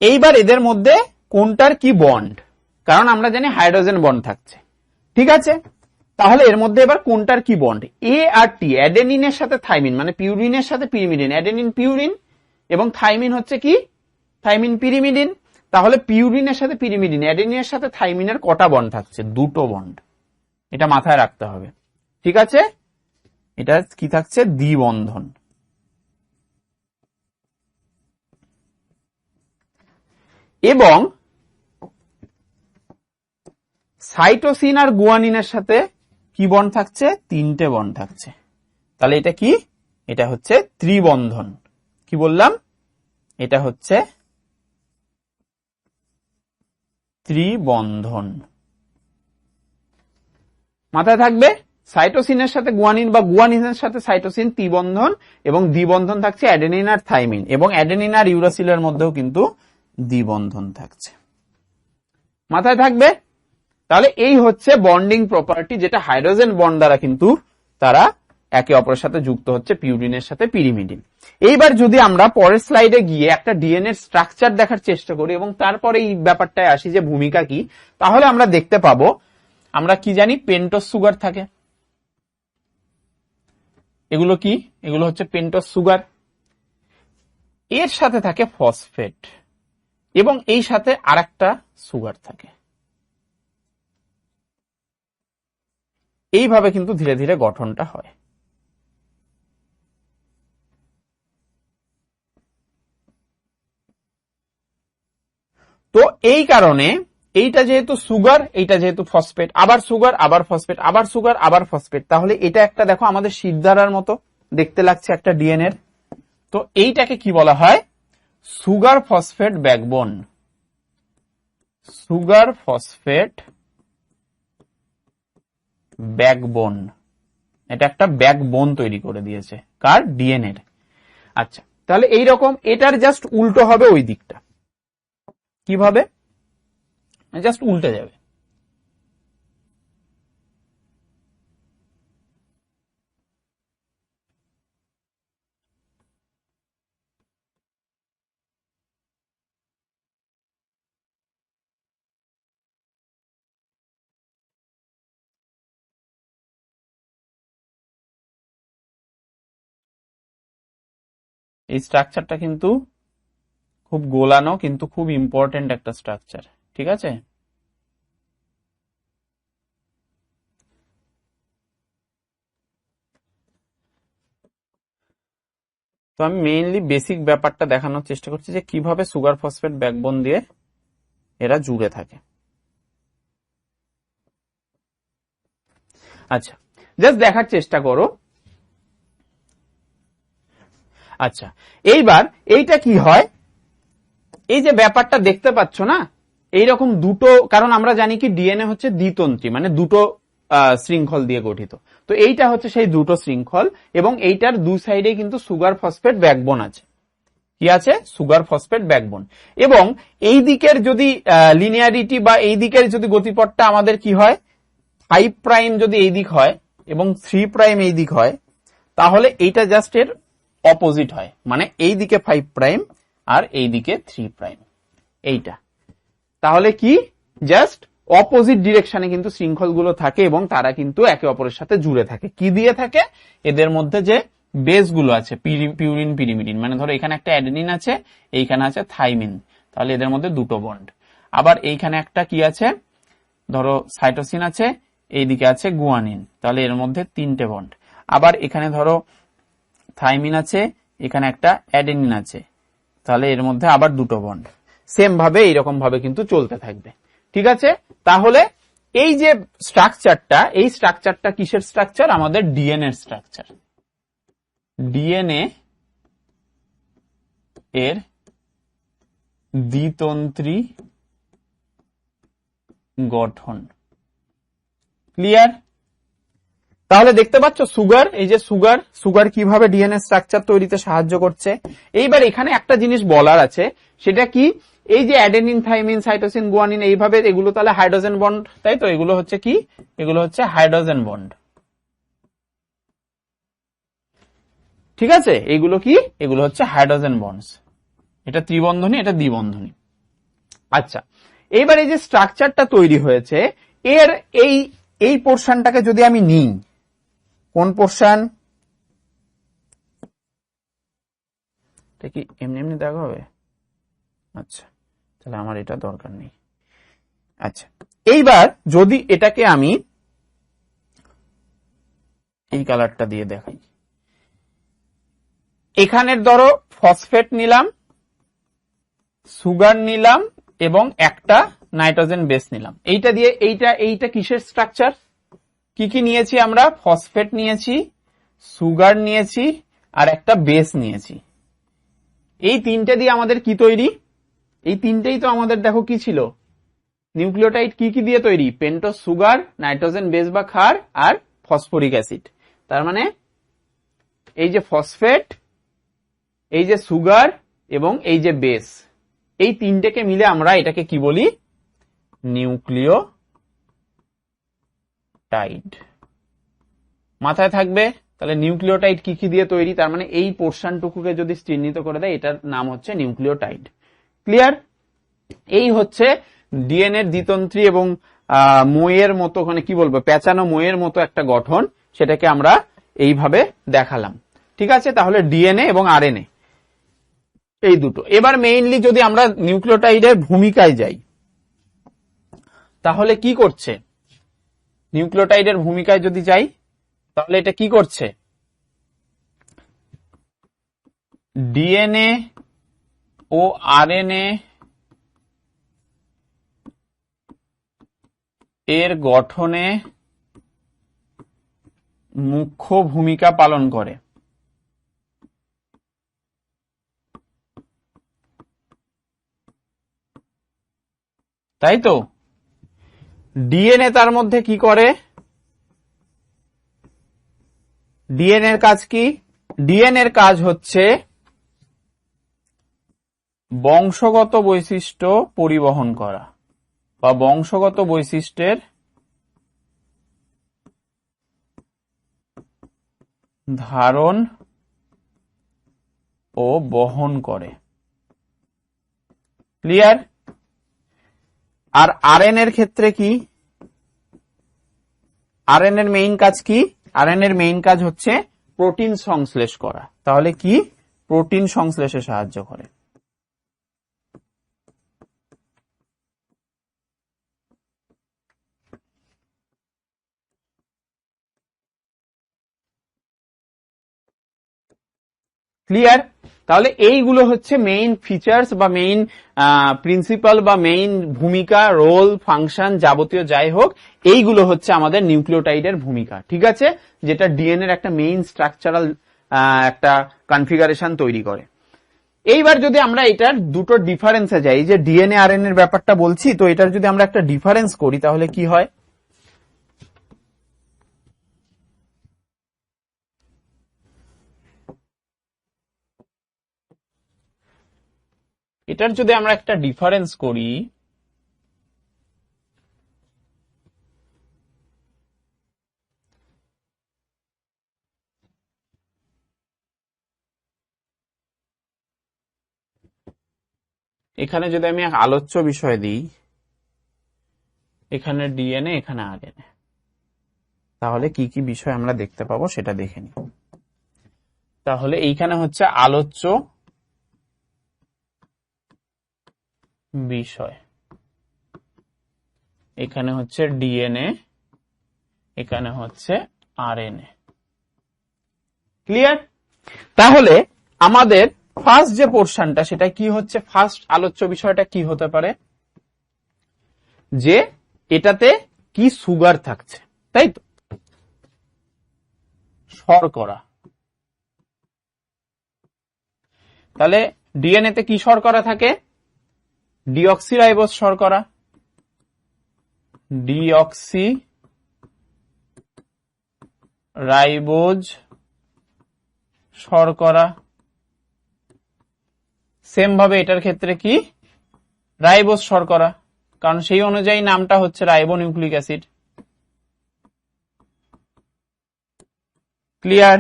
এইবার এদের মধ্যে কোনটার কি বন্ড, কারণ আমরা জানি হাইড্রোজেন বন্ড থাকছে, ঠিক আছে, তাহলে এর মধ্যে এবার কোনটার কি বন্ড, এ আর টি, অ্যাডেনিনের সাথে থাইমিন, মানে পিউরিনের সাথে পিরিমিডিন, অ্যাডেনিন পিউরিন, এবং থাইমিন হচ্ছে কি, থাইমিন পিরিমিডিন। তাহলে পিউরিনের সাথে পিরিমিডিন, অ্যাডেনিনের সাথে থাইমিনের কটা বন্ড থাকছে, দুটো বন্ড, এটা মাথায় রাখতে হবে, ঠিক আছে, এটা কি থাকছে, দ্বিবন্ধন। এবং সাইটোসিন আর গুয়ানিনের সাথে কি বন্ড থাকছে, তিনটে বন্ড থাকছে। তাহলে এটা কি, এটা হচ্ছে ত্রিবন্ধন। কি বললাম, এটা হচ্ছে ত্রিবন্ধন, মাথায় থাকবে। সাইটোসিনের সাথে গুয়ানিন বা গুয়ানিনের সাথে সাইটোসিন ত্রিবন্ধন, এবং দ্বিবন্ধন থাকছে অ্যাডেনিন আর থাইমিন, এবং অ্যাডেনিন আর ইউরাসিলের মধ্যেও কিন্তু দ্বিবন্ধন থাকছে, মাথায় থাকবে। তাহলে এই হচ্ছে বন্ডিং প্রপার্টি, যেটা হাইড্রোজেন বন্ড দ্বারা কিন্তু তারা একে অপরের সাথে যুক্ত হচ্ছে, পিউরিনের সাথে পিরিমিডিন। এইবার যদি আমরা পরের স্লাইডে গিয়ে একটা ডিএনএ স্ট্রাকচার দেখার চেষ্টা করি এবং তারপরে এই ব্যাপারটায় আসি যে ভূমিকা কি, তাহলে আমরা দেখতে পাবো, আমরা কি জানি, পেন্টোজ সুগার থাকে। এগুলো কি, এগুলো হচ্ছে পেন্টোজ সুগার, এর সাথে থাকে ফসফেট, এবং এই সাথে আরেকটা সুগার থাকে। এইভাবে কিন্তু ধীরে ধীরে গঠনটা হয়। তো এই কারণে এইটা যেহেতু সুগার, এইটা যেহেতু ফসফেট, আবার সুগার, আবার ফসফেট, আবার সুগার, আবার ফসফেট, তাহলে এটা একটা দেখো আমাদের শিরদাঁড়ার মতো দেখতে লাগছে একটা ডিএনএ। তো এইটাকে কি বলা হয়, sugar phosphate backbone, sugar phosphate backbone. এটা একটা ব্যাকবোন তৈরি করে দিয়েছে কার, ডিএনএ। আচ্ছা, তাহলে এইরকম এটার জাস্ট উল্টো হবে ওই দিকটা, কিভাবে, জাস্ট উল্টে যাবে। এই স্ট্রাকচারটা কিন্তু খুব গোলানো, কিন্তু খুব ইম্পর্টেন্ট একটা স্ট্রাকচার, ঠিক আছে। তো আমি মেইনলি বেসিক ব্যাপারটা দেখানোর চেষ্টা করছি যে কিভাবে সুগার ফসফেট ব্যাকবোন দিয়ে এরা জুড়ে থাকে। আচ্ছা, জাস্ট দেখার চেষ্টা করো। আচ্ছা, এইবার এইটা কি হয়, এই যে ব্যাপারটা দেখতে পাচ্ছ না, এইরকম দুটো, কারণ আমরা জানি কি ডিএনএ হচ্ছে দ্বিতন্ত্রী, মানে দুটো শৃঙ্খল দিয়ে গঠিত। তো এইটা হচ্ছে সেই দ্রুত শৃঙ্খল, এবং এইটার দুই সাইডে কিন্তু সুগার ফসফেট ব্যাকবোন আছে। কি আছে? Sugar phosphate backbone. এবং এই দিকের যদি লিনিয়ারিটি বা এই দিকের যদি গতিপথটা আমাদের কি হয়, 5 প্রাইম যদি এই দিক হয় এবং 3 প্রাইম এই দিক হয়, তাহলে এইটা জাস্ট এর অপোজিট হয়, মানে এই দিকে 5 প্রাইম আর এই দিকে 3 প্রাইম, এইটা। তাহলে কি, জাস্ট অপোজিট ডিরেকশনে কিন্তু শৃঙ্খলগুলো থাকে এবং তারা কিন্তু একে অপরের সাথে জুড়ে থাকে। কি দিয়ে থাকে? এদের মধ্যে যে বেস গুলো আছে, পিউরিন পিরিমিডিন, মানে ধরো এখানে একটা অ্যাডেনিন আছে, এইখানে আছে থাইমিন, তাহলে এদের মধ্যে দুটো বন্ড। আবার এইখানে একটা কি আছে, ধরো সাইটোসিন আছে, এইদিকে আছে গুয়ানিন, তাহলে এর মধ্যে 3টে বন্ড। আবার এখানে ধরো থাইমিন আছে, এখানে একটা অ্যাডেনিন আছে, তাহলে এর মধ্যে আবার 2টো বন্ড। সেম ভাবে এইরকম ভাবে কিন্তু চলতে থাকবে। ঠিক আছে? তাহলে এই যে স্ট্রাকচারটা, এই স্ট্রাকচারটা কিসের স্ট্রাকচার? আমাদের ডিএনএ এর স্ট্রাকচার। ডিএনএ এর দ্বিতন্ত্রী গঠন। ক্লিয়ার? তাহলে দেখতে পাচ্ছ সুগার, এই যে সুগার কিভাবে ডিএনএ স্ট্রাকচার তৈরিতে সাহায্য করছে। এইবার এখানে একটা জিনিস বলার আছে, সেটা কি, এই যে অ্যাডেনিন, থাইমিন, সাইটোসিন, গুয়ানিন, এইভাবে এগুলো তাহলে হাইড্রোজেন বন্ড, তাই তো? এগুলো হচ্ছে কি? এগুলো হচ্ছে হাইড্রোজেন বন্ড। ঠিক আছে? এগুলো কি? এগুলো হচ্ছে হাইড্রোজেন বন্ডস। এটা ত্রিবন্ধনী, এটা দ্বিবন্ধনী। আচ্ছা, এইবার এই যে স্ট্রাকচারটা তৈরি হয়েছে, এর এই পোরশনটাকে যদি আমি নিই, কোন পোরশন? এটা কি এমনি এমনি দেখা হবে? আচ্ছা, তাহলে আমার এটা দরকার নেই। আচ্ছা, এইবার যদি এটাকে আমি এই কালারটা দিয়ে দেখাই, এখানের ধরো ফসফেট নিলাম, সুগার নিলাম এবং একটা নাইট্রোজেন বেস নিলাম। এইটা দিয়ে এইটা কিসের স্ট্রাকচার? কি কি নিয়েছি আমরা? ফসফেট নিয়েছি, সুগার নিয়েছি আর একটা বেস নিয়েছি। এই তিনটে দিয়ে আমাদের কি তৈরি? এই তিনটেই তো আমাদের দেখো কি ছিল, নিউক্লিওটাইড। কি কি দিয়ে তৈরি? পেন্টোজ সুগার, নাইট্রোজেন বেস বা ক্ষার আর ফসফরিক অ্যাসিড। তার মানে এই যে ফসফেট, এই যে সুগার এবং এই যে বেস, এই তিনটেকে মিলে আমরা এটাকে কি বলি? নিউক্লিওটাইড। মাথায় থাকবে। তাহলে নিউক্লিওটাইড কি কি দিয়ে তৈরি? তার মানে এই পোরশনটুকুকে যদি চিহ্নিত করে দেয়, এটার নাম হচ্ছে নিউক্লিওটাইড। ক্লিয়ার? এই হচ্ছে ডিএনএ দ্বিতন্ত্রী এবং মইয়ের মতো, মানে কি বলবো, পেঁচানো মইয়ের মতো একটা গঠন, সেটাকে আমরা এইভাবে দেখালাম। ঠিক আছে? তাহলে ডিএনএ এবং আরএনএ এই দুটো। এবার মেইনলি যদি আমরা নিউক্লিওটাইডের ভূমিকায় যাই, তাহলে কি করছে? নিউক্লিওটাইডের ভূমিকায় যদি যাই, তাহলে এটা কি করছে? ডিএনএ ও আরএনএ এর গঠনে মুখ্য ভূমিকা পালন করে। তাই তো? ডিএনএ তার মধ্যে কি করে? ডিএনএ এর কাজ কি? ডিএনএ এর কাজ হচ্ছে বংশগত বৈশিষ্ট্য পরিবহন করা বা বংশগত বৈশিষ্ট্যের ধারণ ও বহন করে। ক্লিয়ার? আর আরএনএ এর ক্ষেত্রে কি? আরএনএ এর মেইন কাজ কি? আরএনএ এর মেইন কাজ হচ্ছে প্রোটিন সংশ্লেষ করা। তাহলে কি? প্রোটিন সংশ্লেষে সাহায্য করে। ক্লিয়ার? তাহলে এইগুলো হচ্ছে মেইন ফিচার্স বা মেইন প্রিন্সিপাল বা মেইন ভূমিকা, রোল, ফাংশন, যাবতীয় যাই হোক, এইগুলো হচ্ছে আমাদের নিউক্লিওটাইডের ভূমিকা। ঠিক আছে? যেটা ডিএনএ এর একটা মেইন স্ট্রাকচারাল একটা কনফিগারেশন তৈরি করে। এইবার যদি আমরা এটার দুটো ডিফারেন্সে যাই, যে ডিএনএ আরএনএ এর ব্যাপারটা বলছি, তো এটার যদি আমরা একটা ডিফারেন্স করি, তাহলে কি হয়? এটার যদি আমরা একটা ডিফারেন্স করি, এখানে যদি আমি এক আলোচ্য বিষয় দিই, এখানে ডিএনএ, এখানে আরএনএ, তাহলে কি কি বিষয় আমরা দেখতে পাবো সেটা দেখে নিই। তাহলে এইখানে হচ্ছে আলোচ্য বিষয়, এখানে হচ্ছে ডিএনএ, এখানে হচ্ছে আরএনএ। ক্লিয়ার? তাহলে আমাদের ফার্স্ট যে পোর্শনটা সেটা কি হচ্ছে, ফার্স্ট আলোচ্য বিষয়টা কি হতে পারে, যে এটাতে কি সুগার থাকছে, তাই তো, শর্করা। তাহলে ডিএনএ তে কি শর্করা থাকে, ডিঅক্সিরাইবোজ শর্করা, ডিঅক্সিরাইবোজ শর্করা। সেম ভাবে এটার ক্ষেত্রে কি, রাইবোজ শর্করা, কারণ সেই অনুযায়ী নামটা হচ্ছে রাইবোনিউক্লিক অ্যাসিড। ক্লিয়ার?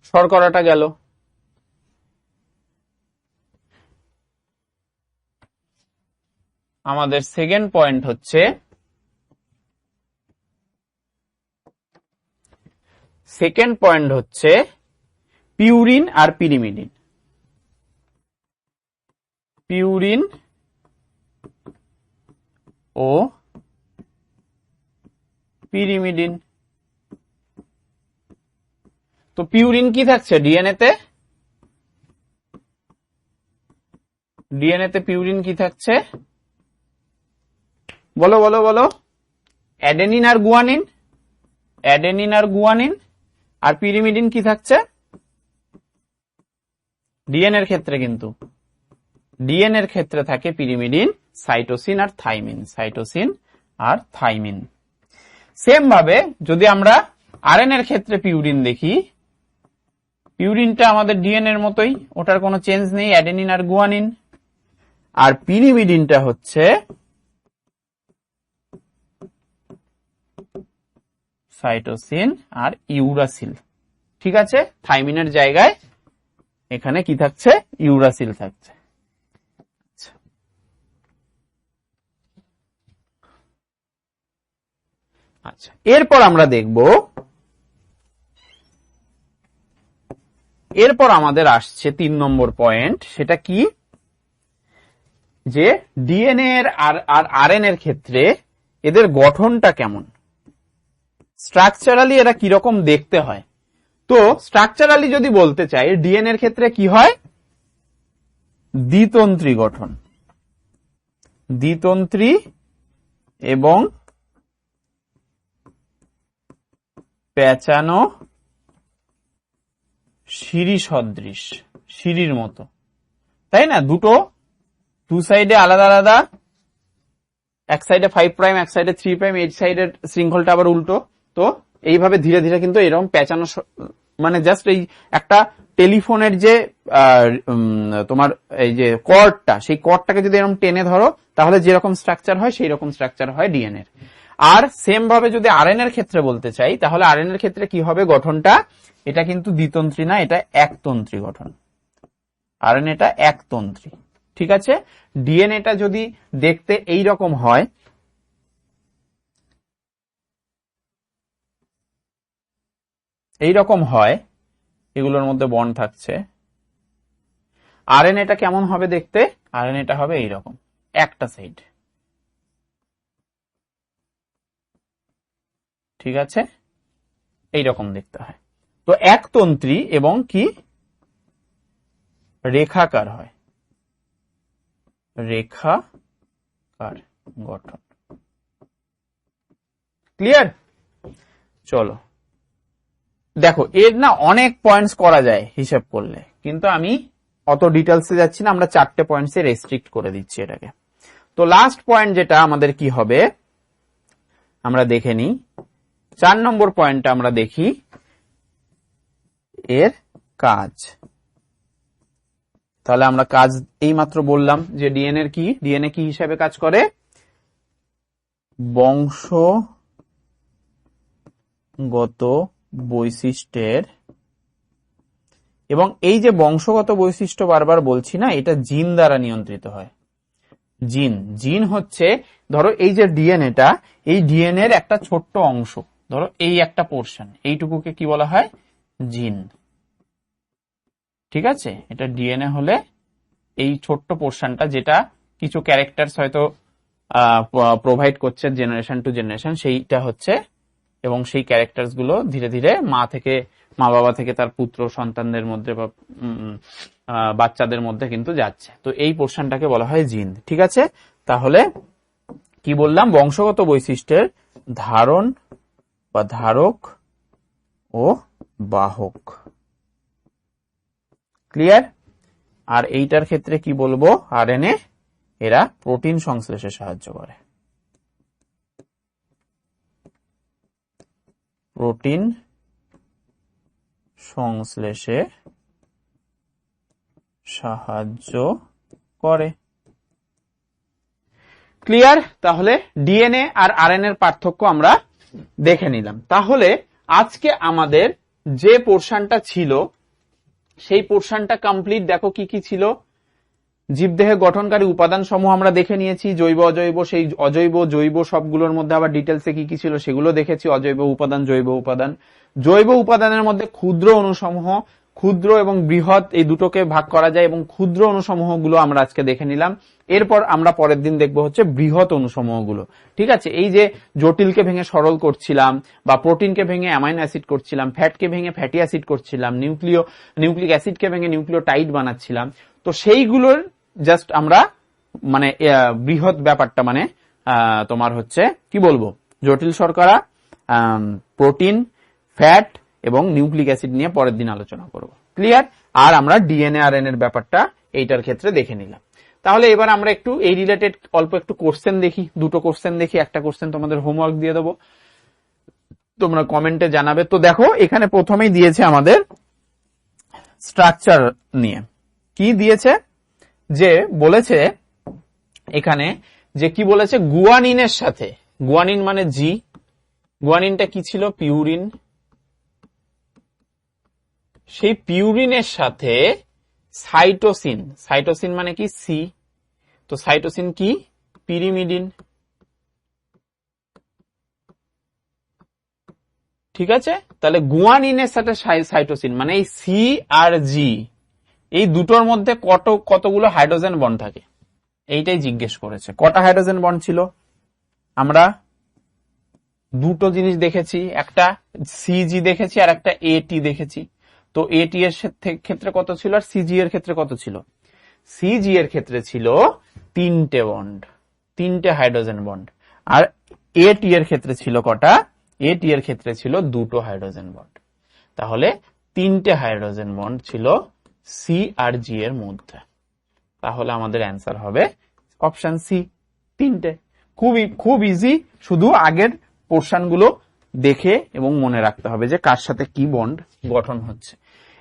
শর্করাটা গেল। আমাদের সেকেন্ড পয়েন্ট হচ্ছে, পিউরিন আর পিরিমিডিন। পিউরিন ও পিরিমিডিন। তো পিউরিন কি থাকছে ডিএনএ তে, পিউরিন কি থাকছে, বলো বলো বলো, অ্যাডেনিন আর গুয়ানিন, আর পিরিমিডিন কি থাকছে ডিএনএর ক্ষেত্রে, কিন্তু ডিএনএর ক্ষেত্রে থাকে পিরিমিডিন, সাইটোসিন আর থাইমিন, সেম ভাবে যদি আমরা আরএনএর ক্ষেত্রে পিউরিন দেখি, পিউরিনটা আমাদের ডিএনএর মতোই, ওটার কোনো চেঞ্জ নেই, অ্যাডেনিন আর গুয়ানিন। আর পিরিমিডিনটা হচ্ছে সাইটোসিন আর ইউরাসিল। ঠিক আছে, থাইমিনের জায়গায় এখানে কি থাকছে, ইউরাসিল থাকছে। আচ্ছা, এরপর আমরা দেখব, এরপর আমাদের আসছে 3 নম্বর পয়েন্ট, সেটা কি, যে ডিএনএ আর আরএনএ এর ক্ষেত্রে এদের গঠনটা কেমন, স্ট্রাকচারালি এরা কিরকম দেখতে হয়। তো স্ট্রাকচারালি যদি বলতে চাই, ডিএনএ এর ক্ষেত্রে কি হয়, দ্বিতন্ত্রী গঠন, দ্বিতন্ত্রী এবং পেঁচানো সিঁড়ি সদৃশ, সিঁড়ির মতো, তাই না, দু সাইডে আলাদা আলাদা, এক সাইডে 5 প্রাইম, এক সাইডে 3 প্রাইম, এই সাইডের শৃঙ্খলটা আবার উল্টো। তো এইভাবে ধীরে ধীরে কিন্তু এরকম পেঁচানো, মানে জাস্ট এই একটা টেলিফোনের যে তোমার এই যে কর্ডটা, সেই কর্ডটাকে যদি এরকম টেনে ধরো, তাহলে যেরকম স্ট্রাকচার হয় সেই রকম স্ট্রাকচার হয় ডিএনএ এর। আর সেম ভাবে যদি আরএনএ এর ক্ষেত্রে বলতে চাই, তাহলে আরএনএ এর ক্ষেত্রে কি হবে গঠনটা, এটা কিন্তু দ্বিতন্ত্রী না, এটা একতন্ত্রী গঠন, আরএনএটা একতন্ত্রী। ঠিক আছে, ডিএনএটা যদি দেখতে এই রকম হয়, এগুলোর মধ্যে বন্ড থাকছে, আরএনএটা কেমন হবে দেখতে, আরএনএটা হবে এইরকম, একটা সাইড। ঠিক আছে, এইরকম দেখতে হয়। তো একতন্ত্রী এবং কি রেখাকার হয়, রেখাকার গঠন। ক্লিয়ার? চলো দেখো, এর না অনেক পয়েন্টস করা যায় হিসাব করলে, কিন্তু আমি অত ডিটেলসে যাচ্ছি না, আমরা 4টে পয়েন্টসে রেস্ট্রিক্ট করে দিচ্ছি এটাকে। তো লাস্ট পয়েন্ট যেটা আমাদের কি হবে আমরা দেখে নিই, 4 নম্বর পয়েন্টটা আমরা দেখি, এর কাজ। তাহলে আমরা কাজ এই মাত্র বললাম যে ডিএনএ কি হিসাবে কাজ করে, বংশগত বৈশিষ্ট্যের, এবং এই যে বংশগত বৈশিষ্ট্য বারবার বলছি না, এটা জিন দ্বারা নিয়ন্ত্রিত হয়। জিন হচ্ছে, ধরো এই যে ডিএনএটা, এই ডিএনএর একটা ছোট্ট অংশ, ধরো এই একটা পোর্শন, এইটুকুকে কি বলা হয়, জিন। ঠিক আছে, এটা ডিএনএ হলে এই ছোট্ট পোর্শনটা যেটা কিছু ক্যারেক্টারস হয়তো প্রোভাইড করছে জেনারেশন টু জেনারেশন, সেইটা হচ্ছে, এবং সেই ক্যারেক্টারস গুলো ধীরে ধীরে মা বাবা থেকে তার পুত্র সন্তানদের মধ্যে বা বাচ্চাদের মধ্যে কিন্তু যাচ্ছে। তো এই পোর্শনটাকে বলা হয় জিন। ঠিক আছে, তাহলে কি বললাম, বংশগত বৈশিষ্ট্যের ধারণ বা ধারক ও বাহক। ক্লিয়ার? আর এইটার ক্ষেত্রে কি বলবো, আরএনএ, এরা প্রোটিন সংশ্লেষে সাহায্য করে। প্রোটিন সংশ্লেষে সাহায্য করে। ক্লিয়ার? তাহলে ডিএনএ আর আরএনএ এর পার্থক্য আমরা দেখে নিলাম। তাহলে আজকে আমাদের যে পোর্শনটা ছিল সেই পোর্শনটা কমপ্লিট। দেখো কি কি ছিল, জীবদেহে গঠনকারী উপাদান সমূহ আমরা দেখে নিয়েছি, জৈব অজৈব, সেই অজৈব জৈব সবগুলোর মধ্যে আবার ডিটেলসে কি কি ছিল সেগুলো দেখেছি, অজৈব উপাদান জৈব উপাদান। জৈব উপাদানের মধ্যে ক্ষুদ্র অণুসমূহ, ক্ষুদ্র এবং বৃহৎ এই দুটোকে ভাগ করা যায়, এবং ক্ষুদ্র অণুসমূহগুলো আমরা আজকে দেখে নিলাম। এরপর আমরা পরের দিন দেখবো হচ্ছে বৃহৎ অণুসমূহগুলো। ঠিক আছে, এই যে জটিলকে ভেঙে সরল করছিলাম, বা প্রোটিনকে ভেঙে অ্যামাইনো অ্যাসিড করছিলাম, ফ্যাটকে ভেঙে ফ্যাটি অ্যাসিড করছিলাম, নিউক্লিক অ্যাসিডকে ভেঙে নিউক্লিওটাইড বানাচ্ছিলাম, তো সেইগুলোর জাস্ট আমরা মানে বৃহৎ ব্যাপারটা মানে তোমার হচ্ছে কি বলবো, জটিল শর্করা, প্রোটিন, ফ্যাট এবং নিউক্লিক অ্যাসিড নিয়ে পরের দিন আলোচনা করব। ক্লিয়ার? আর আমরা ডিএনএ আরএনএ এর ব্যাপারটা এইটার ক্ষেত্রে দেখে নিলাম। তাহলে এবার আমরা একটু এই রিলেটেড অল্প একটু কোশ্চেন দেখি, দুটো কোশ্চেন দেখি, একটা কোশ্চেন তোমাদের হোমওয়ার্ক দিয়ে দেবো, তোমরা কমেন্টে জানাবে। তো দেখো এখানে প্রথমেই দিয়েছে আমাদের স্ট্রাকচার নিয়ে, কি দিয়েছে, যে বলেছে এখানে যে কি বলেছে, গুয়ানিনের সাথে, গুয়ানিন মানে জি, গুয়ানিনটা কি ছিল, পিউরিন, সেই পিউরিনের সাথে সাইটোসিন, সাইটোসিন মানে কি সি, তো সাইটোসিন কি, পিরিমিডিন। ঠিক আছে, তাহলে গুয়ানিনের সাথে সাইটোসিন মানে এই সি আর জি, এই দুটোর মধ্যে কতগুলো হাইড্রোজেন বন্ড থাকে, এইটাই জিজ্ঞেস করেছে। কটা হাইড্রোজেন বন্ড ছিল, আমরা দুটো জিনিস দেখেছি, একটা সিজি দেখেছি আর একটা এটি দেখেছি। তো এটি এর ক্ষেত্রে কত ছিল আর সিজি এর ক্ষেত্রে কত ছিল, সিজি এর ক্ষেত্রে ছিল 3টে বন্ড, 3টে হাইড্রোজেন বন্ড। আর এটি এর ক্ষেত্রে ছিল কটা, এটি এর ক্ষেত্রে ছিল 2টো হাইড্রোজেন বন্ড। তাহলে 3টে হাইড্রোজেন বন্ড ছিল সি আর জি এর মধ্যে। তাহলে আমাদের অ্যান্সার হবে অপশন সি, 3টে। খুব ইজি, শুধু আগের পোর্শন গুলো দেখে এবং মনে রাখতে হবে যে কার সাথে কি বন্ড গঠন হচ্ছে।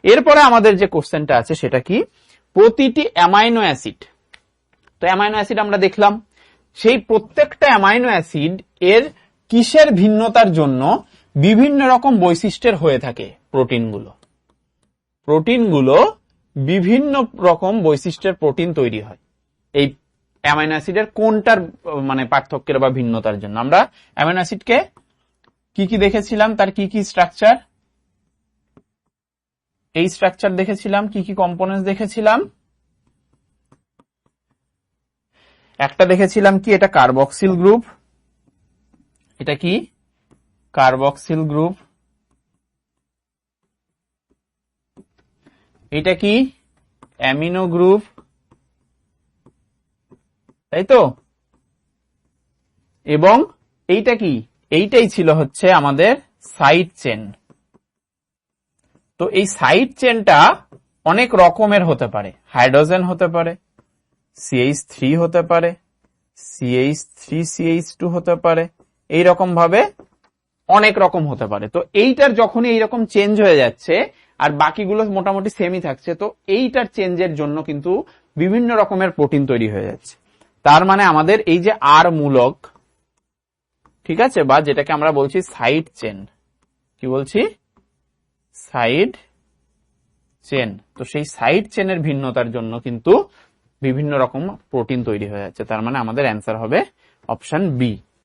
এরপরে আমাদের যে কোশ্চেনটা আছে সেটা কি, প্রতিটি অ্যামাইনো অ্যাসিড, তো অ্যামাইনো অ্যাসিড আমরা দেখলাম, সেই প্রত্যেকটা অ্যামাইনো অ্যাসিড এর কিসের ভিন্নতার জন্য বিভিন্ন রকম বৈশিষ্ট্যের হয়ে থাকে, প্রোটিনগুলো বিভিন্ন রকম বৈশিষ্ট্যের প্রোটিন তৈরি হয়। এই অ্যামাইনো অ্যাসিডের কোনটার মানে পার্থক্যের বা ভিন্নতার জন্য আমরা অ্যামাইনো অ্যাসিডকে কি কি দেখেছিলাম, তার কি কি স্ট্রাকচার, এই স্ট্রাকচার দেখেছিলাম, কি কি কম্পোনেন্টস দেখেছিলাম, একটা দেখেছিলাম কি, এটা কার্বক্সিল গ্রুপ, এটা কি কার্বক্সিল গ্রুপ, এটা কি অ্যামিনো গ্রুপ, তাই তো, এবং এইটা কি, এইটাই ছিল হচ্ছে আমাদের সাইড চেন। তো এই সাইড চেনটা অনেক রকমের হতে পারে, হাইড্রোজেন হতে পারে, CH3 হতে পারে, CH3CH2 হতে পারে, এইরকম ভাবে অনেক রকম হতে পারে। তো এইটার যখনই এইরকম চেঞ্জ হয়ে যাচ্ছে, আর বাকিগুলো মোটামুটি সেমই থাকছে। তো এইটার চেঞ্জের জন্য কিন্তু বিভিন্ন রকমের প্রোটিন তৈরি হয়ে যাচ্ছে। তার মানে আমাদের এই যে আর মূলক, ঠিক আছে, বা যেটাকে আমরা বলছি সাইড চেন, কি বলছি, সাইড চেন। তো সেই সাইড চেনের ভিন্নতার জন্য কিন্তু বিভিন্ন রকম প্রোটিন তৈরি হয়ে যাচ্ছে। তার মানে আমাদের অ্যান্সার হবে অপশন বি।